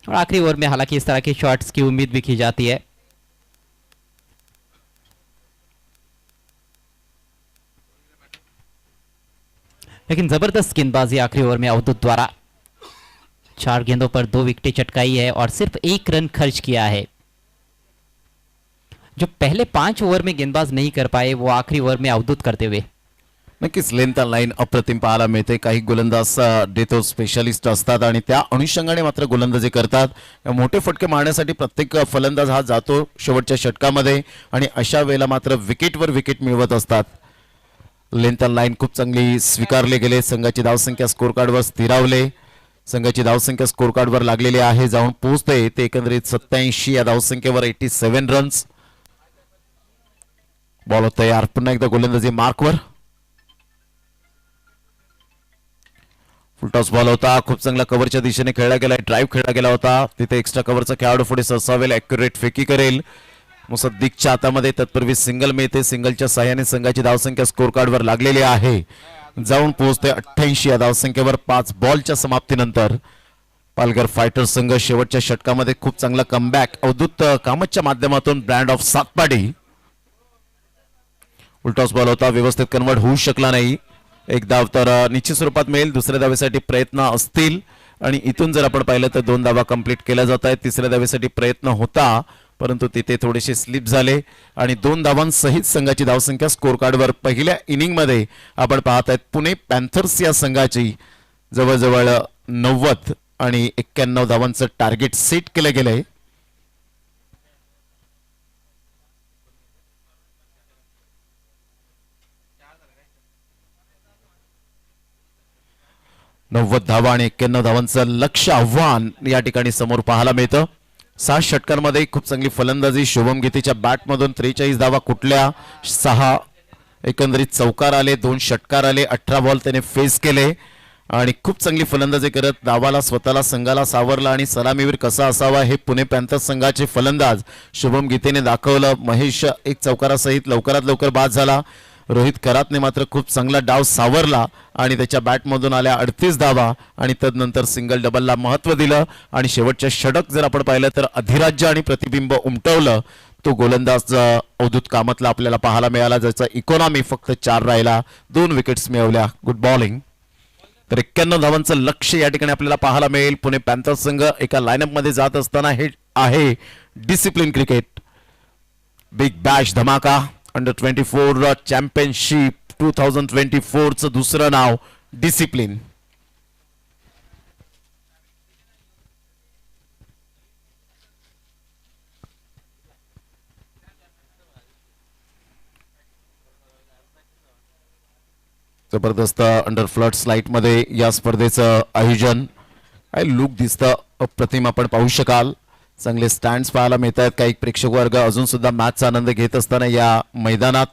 और आखिरी ओवर में हालांकि इस तरह के शॉट्स की उम्मीद भी की जाती है. लेकिन जबरदस्त गेंदबाजी आखिरी ओवर में अवधूत द्वारा. 4 गेंदों पर 2 विकेटें चटकाई है और सिर्फ 1 रन खर्च किया है. जो पहले 5 ओवर में गेंदबाज नहीं कर पाए वो आखिरी ओवर में अवधूत करते हुए. नक्कीच लेंथ लाईन अप्रतिम पाहायला मिळते. काही गोलंदाज डेथो स्पेशलिस्ट असतात आणि त्या अनुषंगाने मात्र गोलंदाजी करतात. मोठे फटके मारण्यासाठी प्रत्येक फलंदाज हा जातो शेवटच्या षटकामध्ये आणि अशा वेळेला मात्र विकेटवर विकेट मिळवत असतात. लेंथ लाईन खूप चांगली स्वीकारले गेले. संघाची धावसंख्या स्कोर कार्डवर स्थिरावले. संघाची धावसंख्या स्कोर कार्डवर लागलेली आहे, जाऊन पोहोचते ते एकंदरीत 87 या धावसंख्येवर. 87 रन्स. बॉल तयार. पुन्हा एकदा गोलंदाजी मार्कवर. फुलटॉस बॉल होता. खूप चांगला कव्हरच्या दिशेने खेळला गेला. ड्राईव्ह खेळला गेला होता. तिथे एक्स्ट्रा कव्हरचा खेळाडू पुढे सरसावेल, ॲक्युरेट फेकी करेल. मुसद्दीकच्या हातामध्ये तत्पूर्वी सिंगल मिळते. सिंगलच्या सहाय्याने संघाची धावसंख्या स्कोर कार्डवर लागलेली आहे, जाऊन पोहोचते 88 या धावसंख्येवर. 5 बॉलच्या समाप्तीनंतर पालघर फायटर संघ शेवटच्या षटकामध्ये खूप चांगला कमबॅक अवधूत कामतच्या माध्यमातून ब्रँड ऑफ सातपाडी. उलटॉस बॉल होता, व्यवस्थित कन्वर्ट होऊ शकला नाही. एक धाव तर निश्चित स्वरूपात मिळेल. दुसऱ्या धावेसाठी प्रयत्न असतील आणि इथून जर आपण पाहिलं तर 2 धावा कंप्लीट केल्या जात आहेत. तिसऱ्या धावेसाठी प्रयत्न होता परंतु तिथे थोडेसे स्लिप झाले आणि 2 धावांसहित संघाची धावसंख्या स्कोर कार्डवर. पहिल्या इनिंग मध्ये आपण पाहत आहेत पुणे पॅन्थर्स या संघाची जवळजवळ 90 आणि 91 धावांचं टार्गेट सेट केलं गेलंय. धावा आणि 91 धावांचं लक्ष्य आव्हान या ठिकाणी समोर पाहायला मिळतं. 6 षटकांमध्ये खूप चांगली फलंदाजी शुभम गीतेच्या बॅटमधून. 43 धावा कुठल्या, 6 एकंदरीत चौकार आले, 2 षटकार आले, 18 बॉल त्याने फेस केले आणि खूप चांगली फलंदाजी करत धावाला स्वतःला संघाला सावरला आणि सलामीवीर कसा असावा हे पुणे पॅन्थर्स संघाचे फलंदाज शुभम गीतेने दाखवलं. महेश एक चौकारासहित लवकरात लवकर बाद झाला रोहित करातने मात्र खूप चांगला डाव सावरला आणि त्याच्या बॅटमधून आल्या 38 धावा आणि तदनंतर सिंगल डबलला महत्व दिलं आणि शेवटच्या षटक जर आपण पाहिलं तर अधिराज्य आणि प्रतिबिंब उमटवलं. तो गोलंदाज अवधूत कामतला आपल्याला पाहायला मिळाला, ज्याचा इकॉनॉमी फक्त 4 राहिला, 2 विकेट्स मिळवल्या. Good bowling. तर 91 धावांचं लक्ष्य या ठिकाणी आपल्याला पाहायला मिळेल. पुणे पॅन्थर्स संघ एका लाईनअप मध्ये जात असताना हे आहे डिसिप्लिन क्रिकेट. बिग बॅश धमाका अंडर 24 चॅम्पियनशिप 2024 चं दुसरं नाव डिसिप्लिन. जबरदस्त अंडर फ्लड स्लाइट मध्ये या स्पर्धेचं आयोजन. काय लुक दिसतं अप्रतिम, आपण पाहू शकाल. चांगले स्टँड्स पाहायला मिळत आहेत. काही प्रेक्षक वर्ग अजून सुद्धा मॅचचा आनंद घेत असताना या मैदानात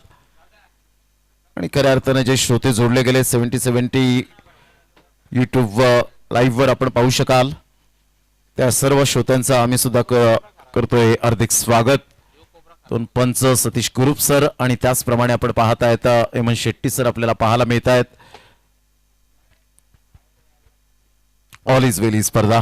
आणि खऱ्या अर्थाने जे श्रोते जोडले गेले 70 युट्यूब लाईव्ह वर आपण पाहू शकाल. त्या सर्व श्रोत्यांचं आम्ही सुद्धा करतोय हार्दिक स्वागत. दोन पंच सतीश कुरुप सर आणि त्याचप्रमाणे आपण पाहत आहेत हेमंत शेट्टी सर आपल्याला पाहायला मिळत आहेत. ऑल इज वेल ही स्पर्धा.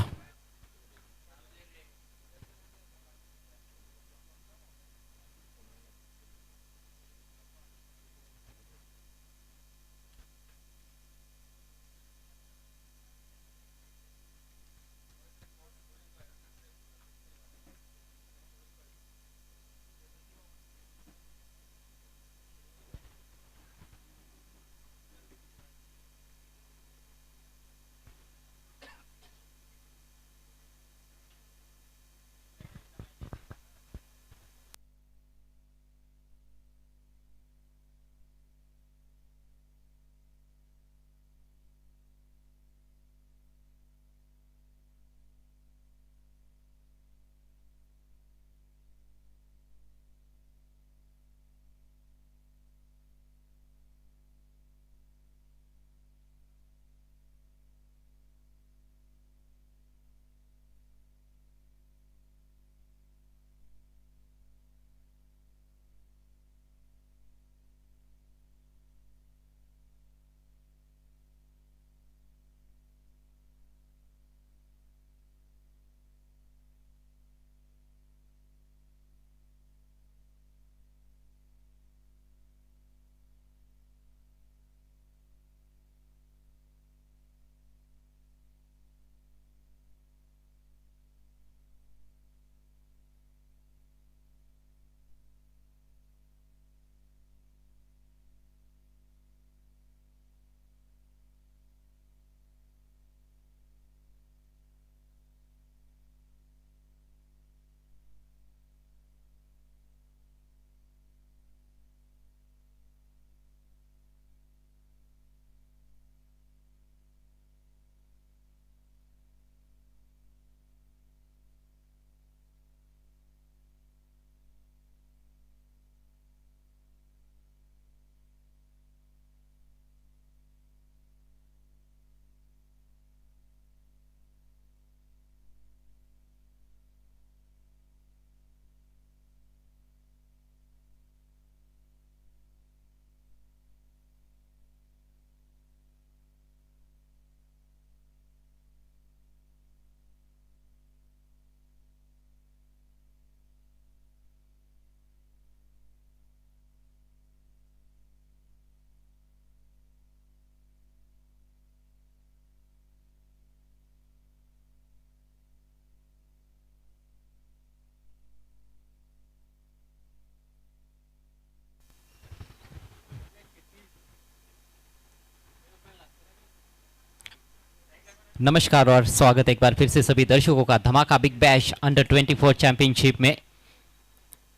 नमस्कार और स्वागत एक बार फिर से सभी दर्शकों का धमाका बिग बैश अंडर 24 चैंपियनशिप में।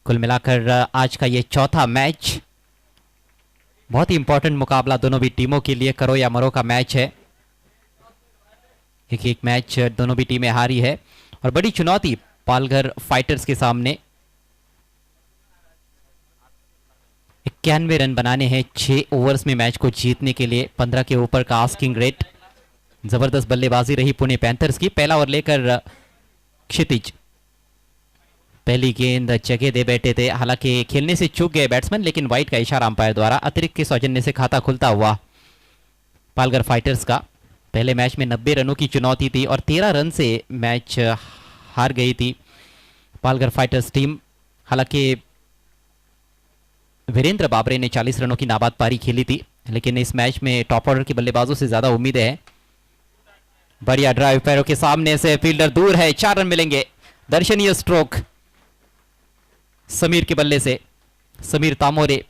कुल मिलाकर आज का ये चौथा मैच बहुत ही इंपॉर्टेंट मुकाबला दोनों भी टीमों के लिए करो या मरो का मैच है। एक मैच दोनों भी टीमें हारी है और बड़ी चुनौती पालघर फाइटर्स के सामने। 91 रन बनाने हैं 6 ओवर्स में मैच को जीतने के लिए। 15 के ऊपर का आस्किंग रेट। जबरदस्त बल्लेबाजी रही पुणे पैंथर्स की। पहला ओवर लेकर क्षितिज पहली गेंद जगह दे बैठे थे, हालांकि खेलने से चूक गए बैट्समैन, लेकिन वाइट का इशारा अंपायर द्वारा। अतिरिक्त के सौजन्य से खाता खुलता हुआ पालघर फाइटर्स का। पहले मैच में 90 रनों की चुनौती थी और 13 रन से मैच हार गई थी पालघर फाइटर्स टीम। हालांकि वीरेंद्र बाबरे ने 40 रनों की नाबाद पारी खेली थी, लेकिन इस मैच में टॉप ऑर्डर के बल्लेबाजों से ज्यादा उम्मीदें हैं। बढ़िया ड्राइव, पैरों के सामने से फील्डर दूर है, 4 रन मिलेंगे। दर्शनीय स्ट्रोक समीर के बल्ले से, समीर तामोरे।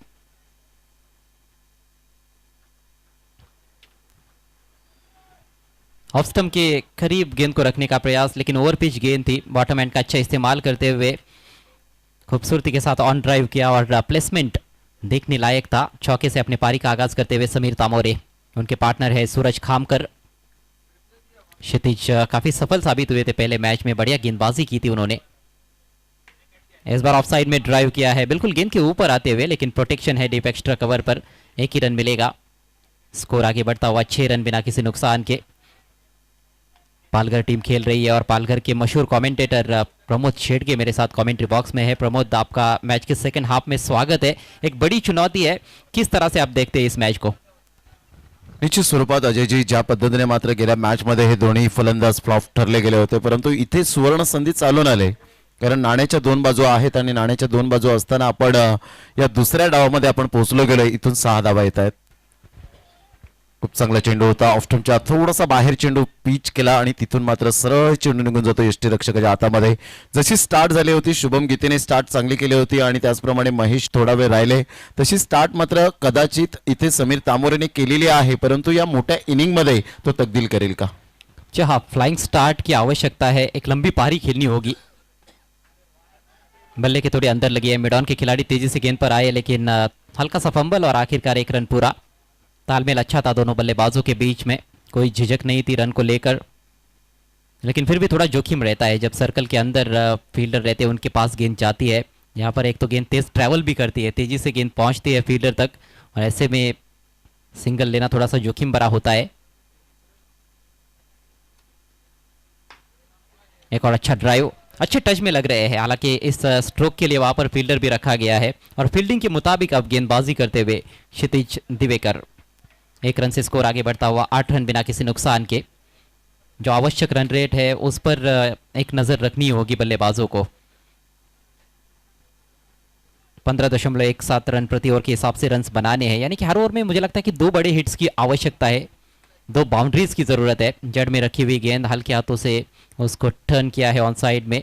ऑफ स्टंप के करीब गेंद को रखने का प्रयास, लेकिन ओवर पिच गेंद थी। बॉटम एंड का अच्छा इस्तेमाल करते हुए खूबसूरती के साथ ऑन ड्राइव किया और प्लेसमेंट देखने लायक था। चौके से अपने पारी का आगाज करते हुए समीर तामोरे, उनके पार्टनर है सूरज खामकर। क्षितिज काफी सफल साबित हुए थे पहले मैच में, बढ़िया गेंदबाजी की थी उन्होंने। इस बार ऑफ साइड में ड्राइव किया है, बिल्कुल गेंद के ऊपर आते हुए, लेकिन प्रोटेक्शन है डीप एक्स्ट्रा कवर पर। 1 ही रन मिलेगा। स्कोर आगे बढ़ता हुआ 6 रन बिना किसी नुकसान के। पालघर टीम खेल रही है और पालघर के मशहूर कमेंटेटर प्रमोद शेडगे मेरे साथ कमेंट्री बॉक्स में है। प्रमोद, आपका मैच के सेकंड हाफ में स्वागत है। एक बड़ी चुनौती है, किस तरह से आप देखते हैं इस मैच को? निश्चित स्वरूपात अजयजी, ज्या पद्धतीने मात्र गेल्या मॅच मध्ये हे दोन्ही फलंदाज फ्लॉप ठरले गेले होते, परंतु इथे सुवर्ण संधी चालून आले, कारण नाण्याच्या 2 बाजू आहेत आणि नाण्याच्या 2 बाजू असताना आपण या दुसऱ्या डावामध्ये आपण पोहोचलो गेलो. इथून 6 धावा येत आहेत. खूप चांगला चेंडू होता. ऑफ्टमच्या थोडासा बाहेर चेंडू पिच केला आणि तिथून मात्र सरळ चेंडू निघून जातो यष्टीरक्षकाच्या हातामध्ये. जशी स्टार्ट झाली होती, शुभम गीतेने स्टार्ट चांगली केली होती आणि त्याचप्रमाणे महेश थोडा वेळ राहिले, तशी स्टार्ट मात्र कदाचित इथे समीर तामोरेने केलेली आहे, परंतु या मोठ्या इनिंग मध्ये तो तब्दील करेल का? हाँ, फ्लाइंग स्टार्ट की आवश्यकता है, एक लंबी पारी खेलनी होगी। बल्ले के थोड़े अंदर लगी है, मिडॉन के खिलाड़ी तेजी से गेंद पर आए, लेकिन हल्का सा फंबल और आखिरकार 1 रन पूरा। तालमेल अच्छा था दोनों बल्लेबाजों के बीच में, कोई झिझक नहीं थी रन को लेकर, लेकिन फिर भी थोड़ा जोखिम रहता है जब सर्कल के अंदर फील्डर रहते हैं, उनके पास गेंद जाती है। यहाँ पर एक तो गेंद तेज ट्रैवल भी करती है, तेजी से गेंद पहुंचती है फील्डर तक, और ऐसे में सिंगल लेना थोड़ा सा जोखिम भरा होता है। एक और अच्छा ड्राइव, अच्छे टच में लग रहे हैं, हालांकि इस स्ट्रोक के लिए वहां पर फील्डर भी रखा गया है और फील्डिंग के मुताबिक अब गेंदबाजी करते हुए क्षितिज दिवेकर। 1 रन से स्कोर आगे बढ़ता हुआ 8 रन बिना किसी नुकसान के। जो आवश्यक रन रेट है उस पर एक नजर रखनी होगी बल्लेबाजों को। 15.17 रन प्रति ओवर के हिसाब से रन्स बनाने हैं, यानी कि हर ओवर में मुझे लगता है कि 2 बड़े हिट्स की आवश्यकता है, 2 बाउंड्रीज की जरूरत है। जड़ में रखी हुई गेंद हल्के हाथों से उसको टर्न किया है, ऑन साइड में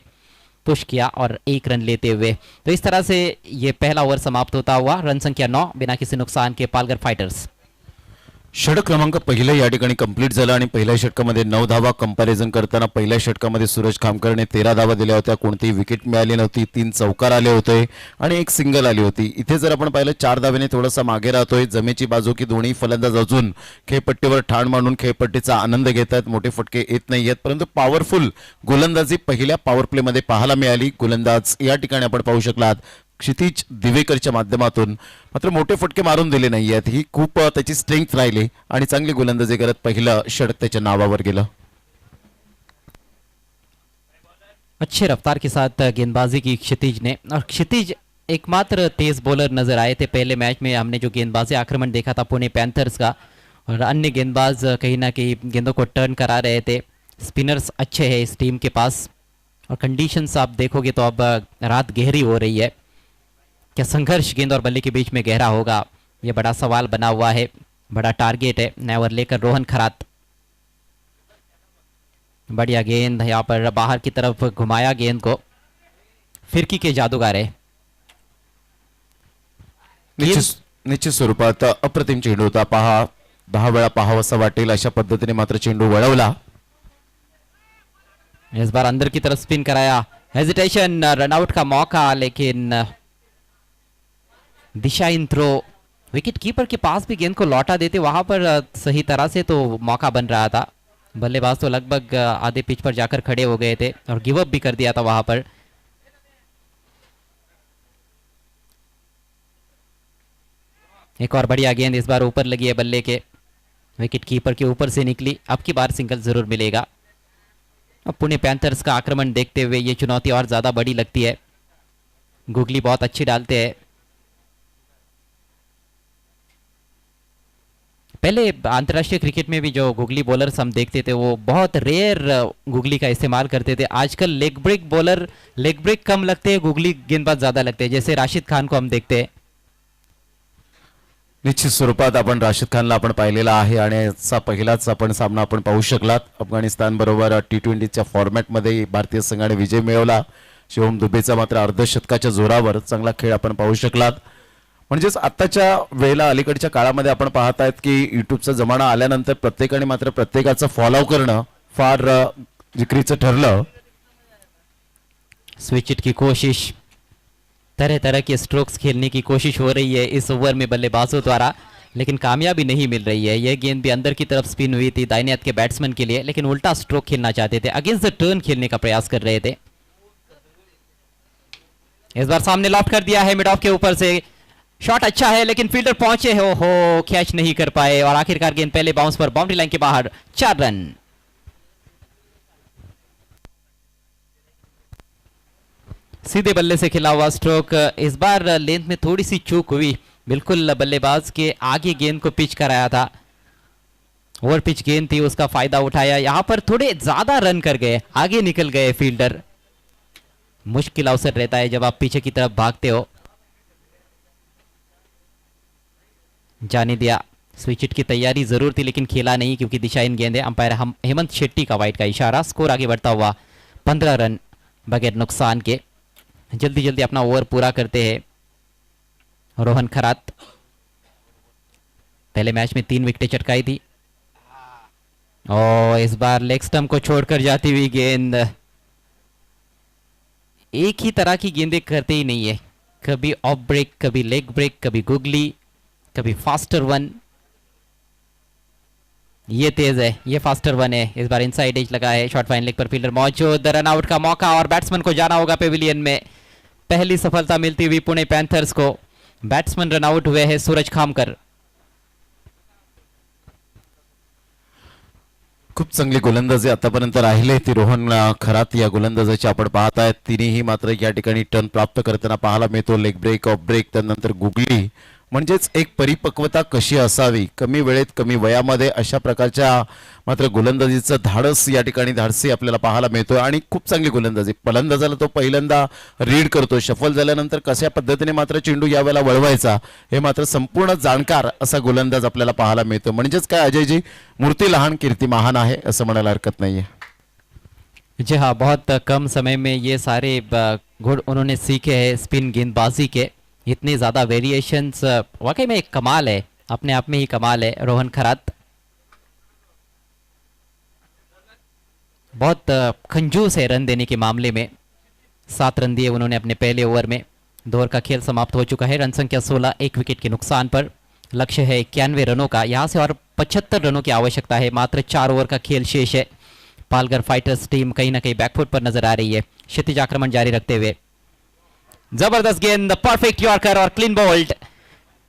पुश किया और 1 रन लेते हुए। तो इस तरह से ये पहला ओवर समाप्त होता हुआ, रन संख्या 9 बिना किसी नुकसान के पालघर फाइटर्स। षटक क्रमांक पहिलं या ठिकाणी कंप्लीट झालं आणि पहिल्या षटकामध्ये 9 धावा कंपॅरिझन करताना पहिल्या षटकामध्ये सूरज खामकरने 13 धावा दिल्या होत्या. कोणतीही विकेट मिळाली नव्हती, 3 चौकार आले होते आणि 1 सिंगल आली होती. इथे जर आपण पाहिलं 4 धावेने थोडासा मागे राहतोय. जमेची बाजू की दोन्ही फलंदाज अजून खेळपट्टीवर ठाण मांडून खेळपट्टीचा आनंद घेत आहेत. मोठे फटके येत नाहीयेत, परंतु पॉवरफुल गोलंदाजी पहिल्या पॉवर प्ले मध्ये पाहायला मिळाली. गोलंदाज या ठिकाणी आपण पाहू शकलात क्षितिज दिवेकरच्या माध्यमातून मात्र मोठे फटके मारून दिले नाहीयेत. ही खूप त्याची स्ट्रेंथ राहिली आणि चांगली गोलंदाजी करत पहिलं षटक त्याच्या नावावर गेलं. अच्छे रफ्तार के साथ गेंदबाजी की क्षितिज ने, और क्षितिज एकमात्र तेज बॉलर नजर आए थे पहले मैच में। हमने जो गेंदबाजी आक्रमण देखा था पुणे पैंथर्स का, और अन्य गेंदबाज कहीं ना कहीं गेंदों को टर्न करा रहे थे। स्पिनर्स अच्छे हैं इस टीम के पास, और कंडीशंस आप देखोगे तो अब रात गहरी हो रही है। क्या संघर्ष गेंद और बल्ले के बीच में गहरा होगा, यह बड़ा सवाल बना हुआ है, बड़ा टारगेट है। नेवर लेकर रोहन खरात, बढ़िया गेंद यहाँ पर बाहर की तरफ घुमाया गेंद को, फिरकी के जादूगर है। निश्चित स्वरूपात अप्रतिम चेंडू होता. 10 वेळा पाहावासा वाटेल अशा पद्धतीने मात्र चेंडू वळवला. इस बार अंदर की तरफ स्पिन कराया, हेजिटेशन, रनआउट का मौका, लेकिन दिशा इन थ्रो, विकेट कीपर के पास भी गेंद को लौटा देते वहां पर सही तरह से तो मौका बन रहा था। बल्लेबाज तो लगभग आधे पिच पर जाकर खड़े हो गए थे और गिव अप भी कर दिया था वहां पर। एक और बढ़िया गेंद इस बार ऊपर लगी है बल्ले के, विकेट कीपर के ऊपर से निकली। अब की बार सिंगल जरूर मिलेगा। अब पुणे पैंथर्स का आक्रमण देखते हुए ये चुनौती और ज्यादा बड़ी लगती है। गुगली बहुत अच्छी डालते हैं। पहले अंतर्राष्ट्रीय क्रिकेट में भी जो गुगली बॉलर्स हम देखते थे वो बहुत रेयर गुगली का इस्तेमाल करते थे। आजकल leg break bowler leg break कम लगते हैं, गुगली गेंदबाज ज्यादा लगते हैं, जैसे राशिद खान को हम देखते हैं। निश्चित स्वरूपात आपण राशिद खानला आपण पाहिलेला आहे आणि याचा पहिलाच आपण सामना आपण पाहू शकलात अफगाणिस्तान बरोबर T20च्या फॉर्मॅटमध्ये भारतीय संघाने विजय मिळवला। शिवम दुबेचा मात्र अर्धशतकाच्या जोरावर चांगला खेळ आपण पाहू शकलात। म्हणजेच आताच्या वेळेला अलीकडच्या काळामध्ये आपण पाहत आहेत की युट्यूबचा जमाना आल्यानंतर प्रत्येकाने मात्र प्रत्येकाचं फॉलो करणं फार जिकरीचं ठरलं। स्विच इट की कोशिश, तरह तरह के स्ट्रोक्स खेलने की कोशिश हो रही है इस ओवर में बल्लेबाजों द्वारा, लेकिन कामयाबी नहीं मिल रही है। यह गेंद भी अंदर की तरफ स्पिन हुई थी दाहिने हाथ के बैट्समैन के लिए, लेकिन उल्टा स्ट्रोक खेलना चाहते थे, अगेंस्ट द टर्न खेलने का प्रयास कर रहे थे। इस बार सामने लॉफ्ट कर दिया है मिड ऑफ के ऊपर से, शॉट अच्छा है लेकिन फील्डर पहुंचे हो कैच नहीं कर पाए और आखिरकार गेंद पहले बाउंस पर बाउंड्री लाइन के बाहर। 4 रन। सीधे बल्ले से खिला हुआ स्ट्रोक, इस बार लेंथ में थोड़ी सी चूक हुई, बिल्कुल बल्लेबाज के आगे गेंद को पिच कराया था, ओवर पिच गेंद थी, उसका फायदा उठाया। यहां पर थोड़े ज्यादा रन कर गए, आगे निकल गए फील्डर। मुश्किल अवसर रहता है जब आप पीछे की तरफ भागते हो। जाने दिया, स्विच इट की तैयारी जरूर थी लेकिन खेला नहीं क्योंकि दिशाहीन गेंद है। अंपायर हम हेमंत शेट्टी का वाइड का इशारा। स्कोर आगे बढ़ता हुआ 15 रन बगैर नुकसान के। जल्दी जल्दी अपना ओवर पूरा करते हैं रोहन खरात। पहले मैच में 3 विकेटें चटकाई थी और इस बार लेग स्टंप को छोड़कर जाती हुई गेंद। एक ही तरह की गेंदें करते ही नहीं है, कभी ऑफ ब्रेक, कभी लेग ब्रेक, कभी गुगली, कभी फास्टर वन। ये तेज है, ये फास्टर वन है। इस बार इनसाइड एज लगा है, शॉर्ट फाइन लेग पर फील्डर मौजूद, रन आउट का मौका और बैट्समैन को जाना होगा पेविलियन में। पहली सफलता मिलती हुई पुणे पैंथर्स को। बैट्समैन रन आउट हुए हैं सूरज खामकर। खूप चांगली गोलंदाजी आतापर्यंत राहिले ती रोहन खरात या गोलंदाजाची आपण पाहत आहेत। तिनेही मात्र या ठिकाणी टर्न प्राप्त करताना पाहायला मिळतो। लेग ब्रेक, ऑफ ब्रेक, त्यानंतर गुगली, म्हणजेच एक परिपक्वता कशी असावी कमी वेळेत कमी वयामध्ये अशा प्रकारच्या मात्र गोलंदाजीचं धाडस या ठिकाणी धाडसी आपल्याला पाहायला मिळतोय आणि खूप चांगली गोलंदाजी। फलंदाजाला तो पहिल्यांदा रीड करतो, शफल झाल्यानंतर कशा पद्धतीने मात्र चेंडू यावेळेला वळवायचा हे मात्र संपूर्ण जाणकार असा गोलंदाज आपल्याला पाहायला मिळतो। म्हणजेच काय अजयजी, मूर्ती लहान कीर्ती महान आहे असं म्हणायला हरकत नाहीये। जी हाँ, बहुत कम समय में ये सारे गुण उन्होंने सीखे हैं स्पिन गेंदबाजी के। इतने ज़्यादा वेरिएशंस वाकई में एक कमाल है, अपने आप में ही कमाल है। रोहन खरात बहुत कंजूस है रन देने के मामले में। 7 रन दिए उन्होंने अपने पहले ओवर में। 2 ओवर का खेल समाप्त हो चुका है, रन संख्या 16, 1 विकेट के नुकसान पर। लक्ष्य है 91 रनों का, यहाँ से और 75 रनों की आवश्यकता है। मात्र 4 ओवर का खेल शेष है। पालघर फाइटर्स टीम कहीं ना कहीं बैकफुट पर नजर आ रही है। क्षितिज आक्रमण जारी रखते हुए, जबरदस्त गेंद, परफेक्ट यॉर्कर और क्लीन बोल्ट।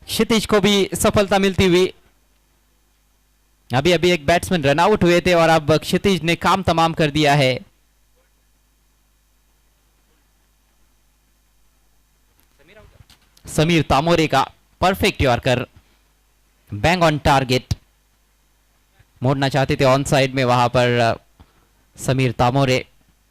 क्षितिज को भी सफलता मिलती हुई। अभी अभी एक बैट्समैन रन आउट हुए थे और अब क्षितिज ने काम तमाम कर दिया है। समीर तामोरे का perfect yorker, bang on target. मोड़ना चाहते थे ऑन साइड में, वहां पर समीर तामोरे।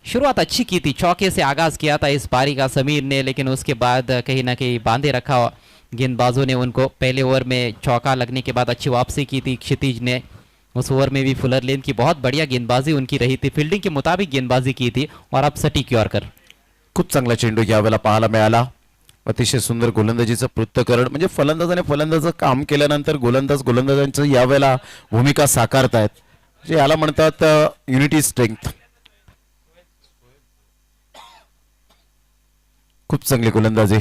शुरुआत अच्छी की थी, चौके से आगाज किया था इस पारी का समीर ने, लेकिन उसके बाद कहीं ना कहीं बांधे रखा गेंदबाजों ने उनको। पहले ओवर में चौका लगने के बाद अच्छी वापसी की थी क्षितिज ने। उस ओवर में भी फुलर लेन की बहुत बढ़िया गेंदबाजी उनकी रही थी, फील्डिंग के मुताबिक गेंदबाजी की थी और अब सटीक यॉर्कर। खूप चांगला चेंडू यावेळेला पाहायला मिळाला। अतिशय सुंदर गोलंदाजीचं पृथक्करण, म्हणजे फलंदाजाने फलंदाजाचं काम केल्यानंतर गोलंदाजांचं यावेळेला भूमिका साकारतायत, जे याला म्हणतात युनिटी स्ट्रेंथ। खूप चांगली गोलंदाजी।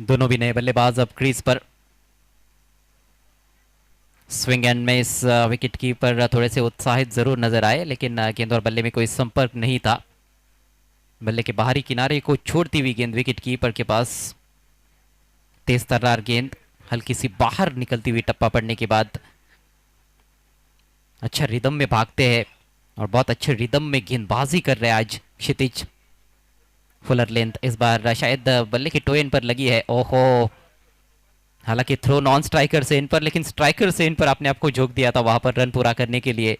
दोनों भी नए बल्लेबाज अब क्रीज पर। स्विंग एंड में इस विकेट कीपर थोड़े से उत्साहित जरूर नजर आए, लेकिन गेंद और बल्ले में कोई संपर्क नहीं था। बल्ले के बाहरी किनारे को छोड़ती हुई गेंद विकेट कीपर के पास। तेज तर्रार गेंद, हल्की सी बाहर निकलती हुई टप्पा पड़ने के बाद अच्छा रिदम में भागते हैं और बहुत अच्छे रिदम में गेंदबाजी कर रहे हैं आज क्षितिज। फुलर लेंथ इस बार शायद बल्ले की टो इन पर लगी है। ओहो, हालांकि थ्रो नॉन स्ट्राइकर से इन पर, लेकिन स्ट्राइकर से इन पर अपने आप को झोंक दिया था वहां पर रन पूरा करने के लिए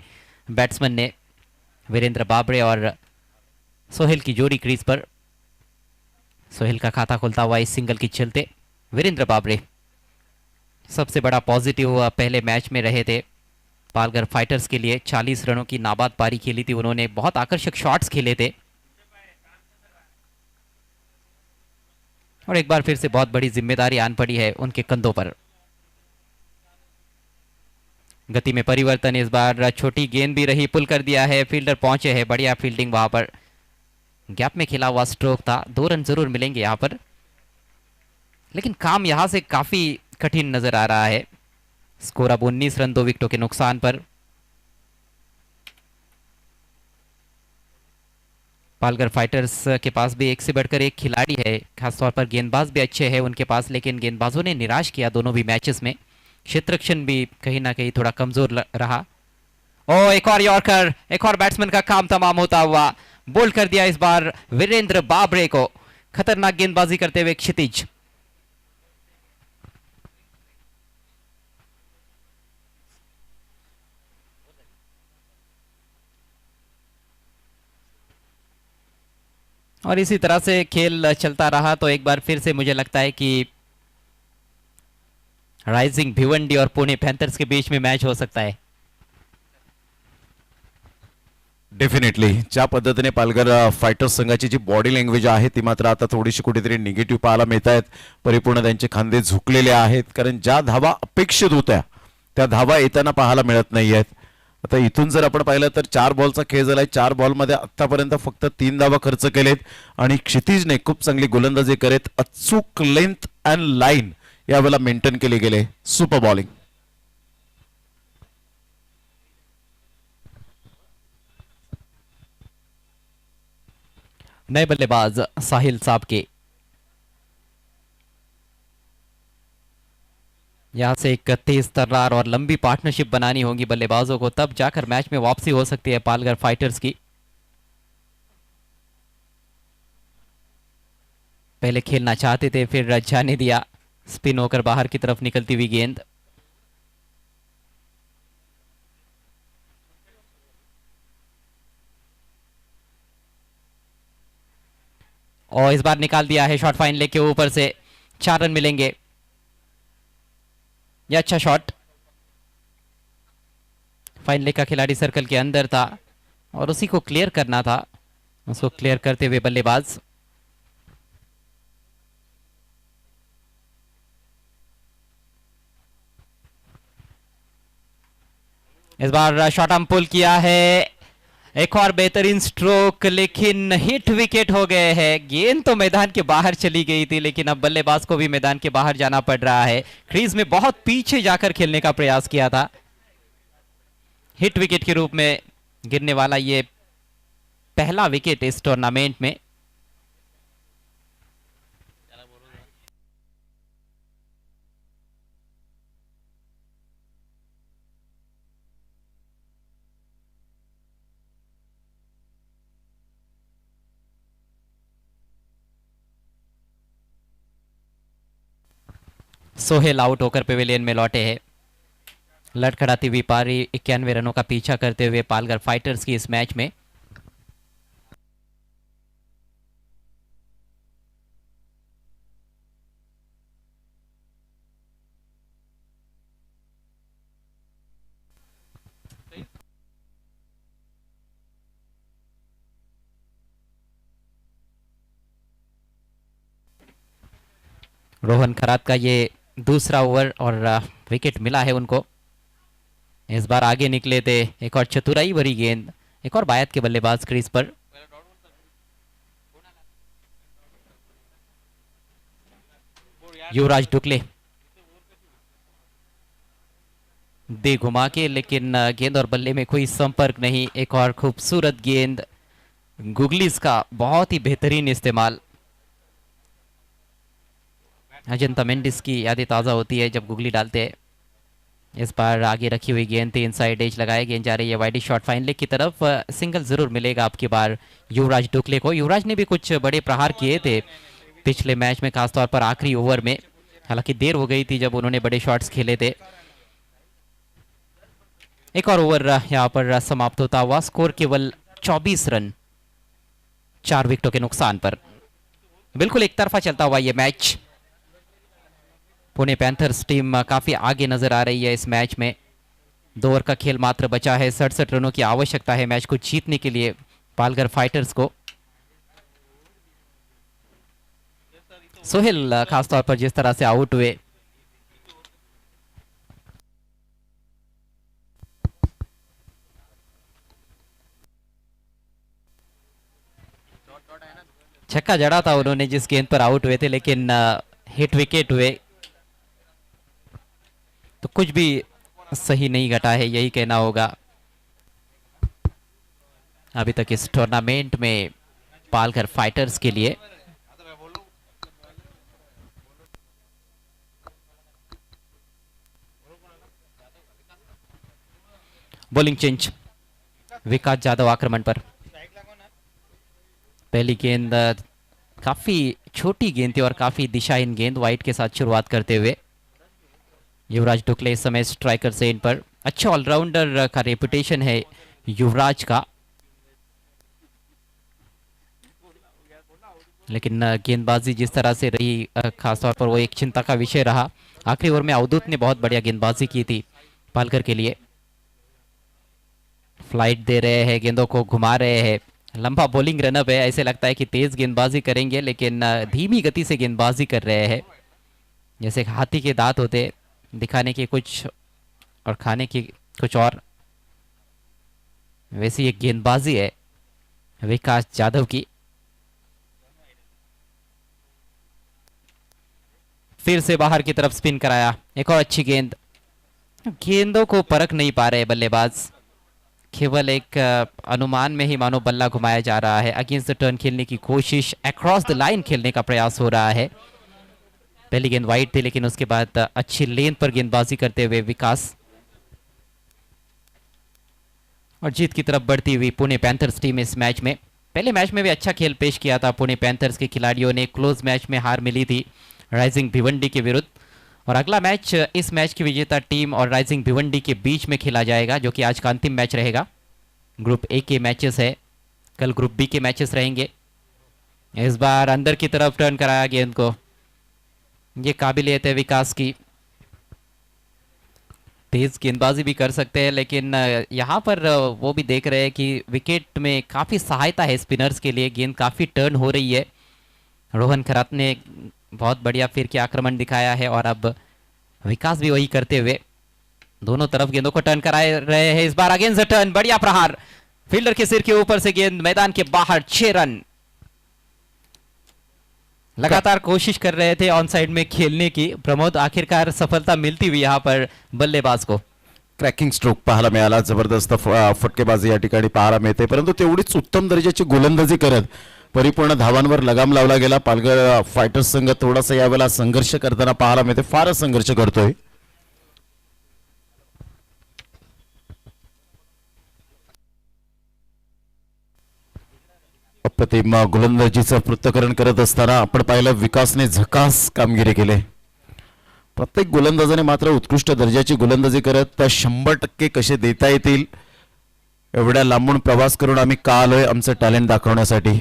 बैट्समैन ने। वीरेंद्र बाबरे और सोहेल की जोड़ी क्रीज पर। सोहेल का खाता खुलता हुआ इस सिंगल के चलते वीरेंद्र बाबरे सबसे बड़ा पॉजिटिव पहले मैच में रहे थे पालघर फाइटर्स के लिए। 40 रनों की नाबाद पारी खेली थी उन्होंने, बहुत आकर्षक शॉट्स खेले थे और एक बार फिर से बहुत बड़ी जिम्मेदारी आन पड़ी है उनके कंधों पर। गति में परिवर्तन, इस बार छोटी गेंद भी रही, पुल कर दिया है, फील्डर पहुंचे हैं, बढ़िया फील्डिंग वहां पर। गैप में खेला हुआ स्ट्रोक था, 2 रन जरूर मिलेंगे यहां पर, लेकिन काम यहां से काफी कठिन नजर आ रहा है। स्कोर अब 19 रन 2 विकेटों के नुकसान पर। पालघर फाइटर्स के पास भी एक से बढ़कर एक खिलाड़ी है, खासतौर पर गेंदबाज भी अच्छे हैं उनके पास, लेकिन गेंदबाजों ने निराश किया दोनों भी मैचेस में। क्षेत्ररक्षण भी कहीं ना कहीं थोड़ा कमजोर रहा। ओ, एक और यॉर्कर, एक और बैट्समैन का काम तमाम होता हुआ। बोल्ड कर दिया इस बार वीरेंद्र बाबरे को, खतरनाक गेंदबाजी करते हुए क्षितिज। और इसी तरह से खेल चलता रहा तो एक बार फिर से मुझे लगता है कि राइजिंग भिवंडी और पुणे पैंथर्स के बीच में मैच हो सकता है। डेफिनेटली ज्या पद्धतीने पालघर फायटर्स संघाची जी बॉडी लँग्वेज आहे ती मात्र आता थोडीशी कुठेतरी निगेटिव्ह पाहायला मिळत आहेत। परिपूर्ण त्यांचे खांदे झुकलेले आहेत, कारण ज्या धावा अपेक्षित होत्या त्या धावा येताना पाहायला मिळत नाही आहेत। आता इथून जर आपण पाहिलं तर 4 बॉलचा खेळ झालाय, 4 बॉलमध्ये आतापर्यंत फक्त 3 धावा खर्च केलेत आणि क्षितिजने खूप चांगली गोलंदाजी करत अचूक लेंथ अँड लाईन यावेळेला मेंटेन केले गेले। Super bowling. नए बल्लेबाज साहिल साबके, यहां से एक तेज तर्रार और लंबी पार्टनरशिप बनानी होगी बल्लेबाजों को, तब जाकर मैच में वापसी हो सकती है पालघर फाइटर्स की। पहले खेलना चाहते थे, फिर जाने दिया, स्पिन होकर बाहर की तरफ निकलती हुई गेंद। और इस बार निकाल दिया है शॉट फाइन लेके ऊपर से, 4 रन मिलेंगे। यह अच्छा शॉट, फाइन लेग का खिलाड़ी सर्कल के अंदर था और उसी को क्लियर करना था, उसको क्लियर करते हुए बल्लेबाज। इस बार शॉट हम पुल किया है, एक और बेहतरीन स्ट्रोक, लेकिन हिट विकेट हो गए हैं। गेंद तो मैदान के बाहर चली गई थी, लेकिन अब बल्लेबाज को भी मैदान के बाहर जाना पड़ रहा है। क्रीज में बहुत पीछे जाकर खेलने का प्रयास किया था। हिट विकेट के रूप में गिरने वाला ये पहला विकेट इस टूर्नामेंट में। सोहेल आउट होकर पेविलियन में लौटे हैं। लड़खड़ाती हुई पारी 91 रनों का पीछा करते हुए पालघर फाइटर्स की इस मैच में। रोहन खरात का ये दूसरा ओवर और विकेट मिला है उनको। इस बार आगे निकले थे, एक और चतुराई भरी गेंद, एक और बायत के बल्लेबाज क्रीज पर। युवराज डुकले दे घुमा के, लेकिन गेंद और बल्ले में कोई संपर्क नहीं। एक और खूबसूरत गेंद, गुगलीज का बहुत ही बेहतरीन इस्तेमाल। अजंता मेंडिस की यादें ताज़ा होती है जब गूगली डालते हैं। इस बार आगे रखी हुई गेंद थी, इनसाइड एज लगाई, गेंद जा रही है वाइडी शॉट फाइनली की तरफ। सिंगल जरूर मिलेगा आपकी बार युवराज डुकले को। युवराज ने भी कुछ बड़े प्रहार किए थे पिछले मैच में, खासतौर पर आखिरी ओवर में, हालांकि देर हो गई थी जब उन्होंने बड़े शॉट्स खेले थे। एक और ओवर यहाँ पर समाप्त होता हुआ, स्कोर केवल 24 रन 4 विकेटों के नुकसान पर। बिल्कुल एक तरफा चलता हुआ ये मैच। पुणे पैंथर्स टीम काफी आगे नजर आ रही है इस मैच में। 2 ओवर का खेल मात्र बचा है, 67 रनों की आवश्यकता है मैच को जीतने के लिए पालघर फाइटर्स को। सोहेल खासतौर पर जिस तरह से आउट हुए, छक्का जड़ा था उन्होंने जिस गेंद पर आउट हुए थे, लेकिन हिट विकेट हुए तो कुछ भी सही नहीं घटा है, यही कहना होगा। अभी तक इस टूर्नामेंट में पालघर फाइटर्स के लिए बॉलिंग चेंज, विकास जाधव आक्रमण पर। पहली गेंद काफी छोटी गेंद थी और काफी दिशाहीन गेंद, वाइट के साथ शुरुआत करते हुए युवराज डुकले इस समय स्ट्राइकर से इन पर। अच्छे ऑलराउंडर का रेपुटेशन है युवराज का, लेकिन गेंदबाजी जिस तरह से रही खासतौर पर वो एक चिंता का विषय रहा। आखिरी ओवर में अवधूत ने बहुत बढ़िया गेंदबाजी की थी पालघर के लिए। फ्लाइट दे रहे हैं, गेंदों को घुमा रहे हैं, लंबा बॉलिंग रनअप है, ऐसे लगता है कि तेज गेंदबाजी करेंगे लेकिन धीमी गति से गेंदबाजी कर रहे हैं। जैसे हाथी के दांत होते, दिखाने के कुछ और खाने की कुछ और, वैसी एक गेंदबाजी है विकास जाधव की। फिर से बाहर की तरफ स्पिन कराया, एक और अच्छी गेंद। गेंदों को परख नहीं पा रहे बल्लेबाज, केवल एक अनुमान में ही मानो बल्ला घुमाया जा रहा है। अगेंस्ट द टर्न खेलने की कोशिश, अक्रॉस द लाइन खेलने का प्रयास हो रहा है। पहली गेंद वाइड थी लेकिन उसके बाद अच्छी लेन पर गेंदबाजी करते हुए विकास, और जीत की तरफ बढ़ती हुई पुणे पैंथर्स टीम इस मैच में। पहले मैच में भी अच्छा खेल पेश किया था पुणे पैंथर्स के खिलाड़ियों ने, क्लोज मैच में हार मिली थी राइजिंग भिवंडी के विरुद्ध। और अगला मैच इस मैच की विजेता टीम और राइजिंग भिवंडी के बीच में खेला जाएगा, जो कि आज का अंतिम मैच रहेगा। ग्रुप ए के मैचेस है, कल ग्रुप बी के मैचेस रहेंगे। इस बार अंदर की तरफ टर्न कराया गेंद को, ये काबिलियत है विकास की, तेज गेंदबाजी भी कर सकते हैं, लेकिन यहाँ पर वो भी देख रहे हैं कि विकेट में काफ़ी सहायता है स्पिनर्स के लिए, गेंद काफ़ी टर्न हो रही है। रोहन खरात ने बहुत बढ़िया फिर के आक्रमण दिखाया है और अब विकास भी वही करते हुए दोनों तरफ गेंदों को टर्न करा रहे हैं। इस बार अगेंस्ट टर्न, बढ़िया प्रहार, फील्डर के सिर के ऊपर से गेंद मैदान के बाहर, 6 रन। लगातार कोशिश कर रहे थे ऑन साइड में खेलने की प्रमोद, आखिरकार सफलता मिलती हुई यहाँ पर बल्लेबाज को। क्रॅकिंग स्ट्रोक पाहायला मिळाला, जबरदस्त फटकेबाजी या ठिकाणी पाहायला मिळते, परंतु तेवढीच उत्तम दर्जाची गोलंदाजी करत परिपूर्ण धावांवर लगाम लावला गेला। पालघर फायटर्स संघ थोडासा यावेळेला संघर्ष करताना पाहायला मिळते, फारच संघर्ष करतोय। अप्रतिम गोलंदाजीचं पृथक्करण करत असताना आपण पाहिलं विकासने झकास कामगिरी केली। प्रत्येक गोलंदाजाने मात्र उत्कृष्ट दर्जाची गोलंदाजी करत 100% कसे देता येतील एवढ्या लांबून प्रवास करून आम्ही का आलोय आमचं टॅलेंट दाखवण्यासाठी,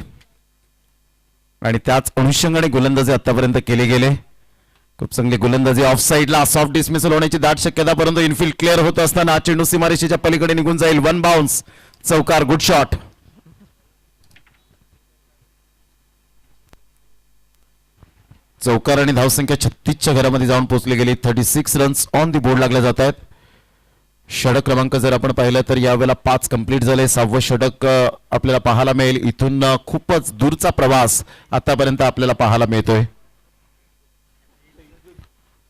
आणि त्याच अनुषंगाने गोलंदाजी आतापर्यंत केले गेले। खूप चांगली गोलंदाजी, ऑफ साइडला सॉफ्ट डिसमिसल होण्याची दाट शक्यता, परंतु इनफिल्ड क्लिअर होत असताना चेंडू सीमारेषेच्या पलीकडे निघून जाईल। 1 बाउन्स, चौकार, गुड शॉट। चौकार आणि धावसंख्या 36च्या घरामध्ये जाऊन पोहोचली गेली। 36 रन्स ऑन दी बोर्ड लागले जात आहेत। षटक क्रमांक जर आपण पाहिलं तर यावेळेला 5 कंप्लीट झाले, 6वं षटक आपल्याला पाहायला मिळेल। इथून खूपच दूरचा प्रवास आतापर्यंत आपल्याला पाहायला मिळतोय।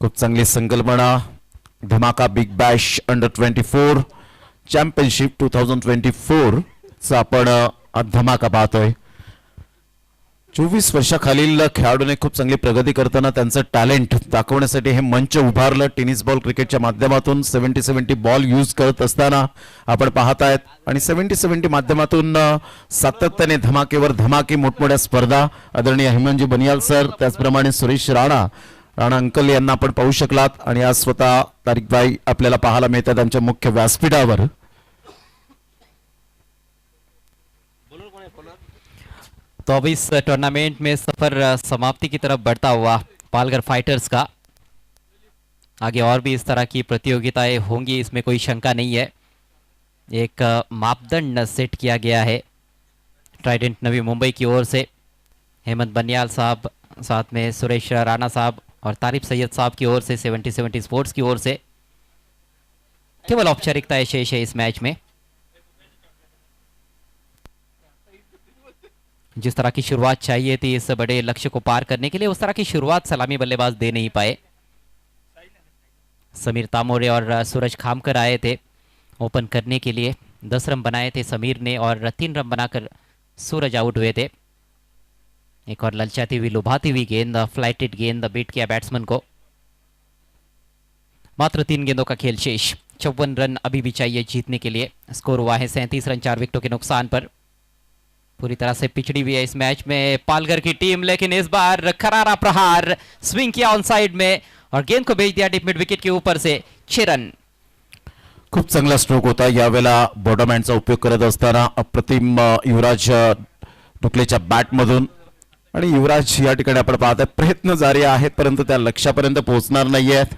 खूप चांगली संकल्पना, धमाका बिग बॅश अंडर 24 चॅम्पियनशिप 2024 चा आपण धमाका पाहतोय। 24 वर्षाखालील खेळाडूने खूप चांगली प्रगती करताना त्यांचं टॅलेंट दाखवण्यासाठी हे मंच उभारलं. टेनिस बॉल क्रिकेटच्या माध्यमातून 70-70 बॉल यूज करत असताना आपण पाहत आहेत आणि 70-70 माध्यमातून सातत्याने धमाकेवर धमाके मोठमोठ्या स्पर्धा. आदरणीय हेमंतजी बनियाल सर, त्याचप्रमाणे सुरेश राणा अंकल यांना आपण पाहू शकलात आणि आज स्वतः तारिकबाई आपल्याला पाहायला मिळतात आमच्या मुख्य व्यासपीठावर. तो अब इस टूर्नामेंट में सफर समाप्ति की तरफ बढ़ता हुआ पालघर फाइटर्स का. आगे और भी इस तरह की प्रतियोगिताएं होंगी, इसमें कोई शंका नहीं है. एक मापदंड सेट किया गया है ट्राइडेंट नवी मुंबई की ओर से. हेमंत बनियाल साहब, साथ में सुरेश राणा साहब और तारिफ सैयद साहब की ओर से 70-70 स्पोर्ट्स की ओर से. केवल औपचारिकताएं शेष है इस मैच में. जिस तरह की शुरुआत चाहिए थी इस बड़े लक्ष्य को पार करने के लिए, उस तरह की शुरुआत सलामी बल्लेबाज दे नहीं पाए. समीर तामोरे और सूरज खामकर आए थे ओपन करने के लिए. 10 रन बनाए थे समीर ने और 3 रन बनाकर सूरज आउट हुए थे. एक और ललचाती हुई लुभाती हुई गेंद, फ्लाइटेड गेंद बीट किया बैट्समैन को. मात्र 3 गेंदों का खेल शेष. 54 रन अभी भी चाहिए जीतने के लिए. स्कोर हुआ है 37 रन 4 विकेटों के नुकसान पर. पूरी तरह से पिछड़ी हुई है इस मैच में पालघर की टीम, लेकिन इस बार करारा प्रहार, स्विंग किया ऑन साइड में और गेंद को भेज दिया डीप मिड विकेट के ऊपर से. 6 रन. खूप चांगला स्ट्रोक होता. यावेळेला बॉटम हँडचा उपयोग करत असताना अप्रतिम युवराज टुकलेच्या बॅटमधून. आणि युवराज या ठिकाणी आपण पाहत आहे प्रयत्न जारी आहेत, परंतु त्या लक्ष्यापर्यंत पोहोचणार नाहीयेत.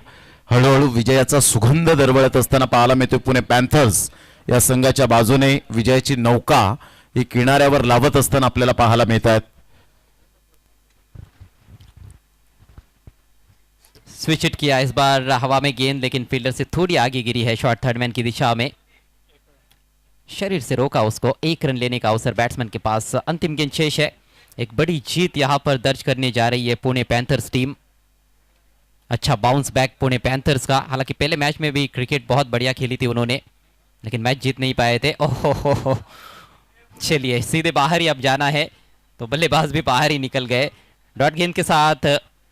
हळूहळू विजयाचा सुगंध दरवळत असताना पाहायला मिळतो. पुणे पॅन्थर्स या संघाच्या बाजूने विजयाची नौका ही किनाऱ्यावर लावत असताना आपल्याला पाहायला मिळत आहेत. स्विच इट किया इस बार हवा में गेंद, लेकिन फील्डर से थोड़ी आगे गिरी है शॉर्ट थर्ड मैन की दिशा में. शरीर से रोका उसको. 1 रन लेने का अवसर बैट्समैन के पास. अंतिम गेंद शेष है. एक बड़ी जीत यहां पर दर्ज करने जा रही है पुणे पैंथर्स टीम. अच्छा बाउंस बैक पुणे पैंथर्स का. हालांकि पहले मैच में भी क्रिकेट बहुत बढ़िया खेली थी उन्होंने, लेकिन मैच जीत नहीं पाए थे. ओहो, चलिए सीधे बाहर ही अब जाना है, तो बल्लेबाज भी बाहर ही निकल गए. डॉट गेंद के साथ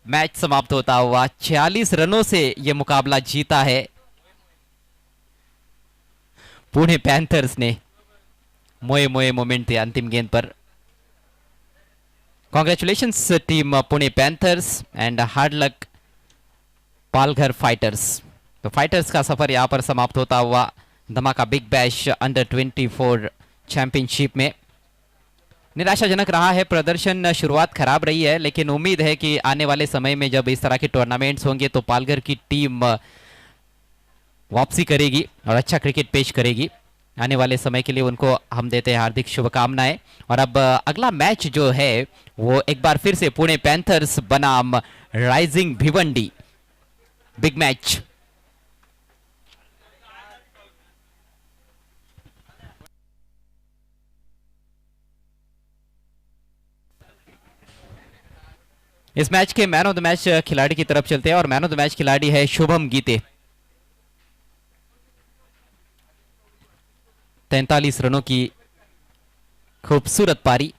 मैच समाप्त होता हुआ 46 रनों से यह मुकाबला जीता है पुणे पैंथर्स ने. मोए मोए मोमेंट थे अंतिम गेंद पर. Congratulations team Pune Panthers and hard luck Palghar Fighters. तो फाइटर्स का सफर यहां पर समाप्त होता हुआ धमाका बिग बैश अंडर 24 चैंपियनशिप में. निराशाजनक रहा है प्रदर्शन. शुरुआत खराब रही है, लेकिन उम्मीद है कि आने वाले समय में जब इस तरह के टूर्नामेंट्स होंगे तो पालघर की टीम वापसी करेगी और अच्छा क्रिकेट पेश करेगी. आने वाले समय के लिए उनको हम देते हैं हार्दिक शुभकामनाएं. और अब अगला मैच जो है वो एक बार फिर से पुणे पैंथर्स बनाम rising Bhiwandi. Big match. Is match K man of the match खिलाड़ी की तरफ चलते हैं और मैन ऑफ द मैच खिलाड़ी है शुभम गीते. 43 रनों की खूबसूरत पारी.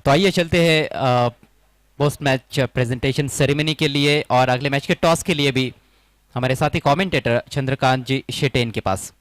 तो आइए चलते हैं पोस्ट मैच प्रेजेंटेशन सेरेमनी के लिए और अगले मैच के टॉस के लिए भी हमारे साथी कमेंटेटर चंद्रकांत जी शेटेन के पास.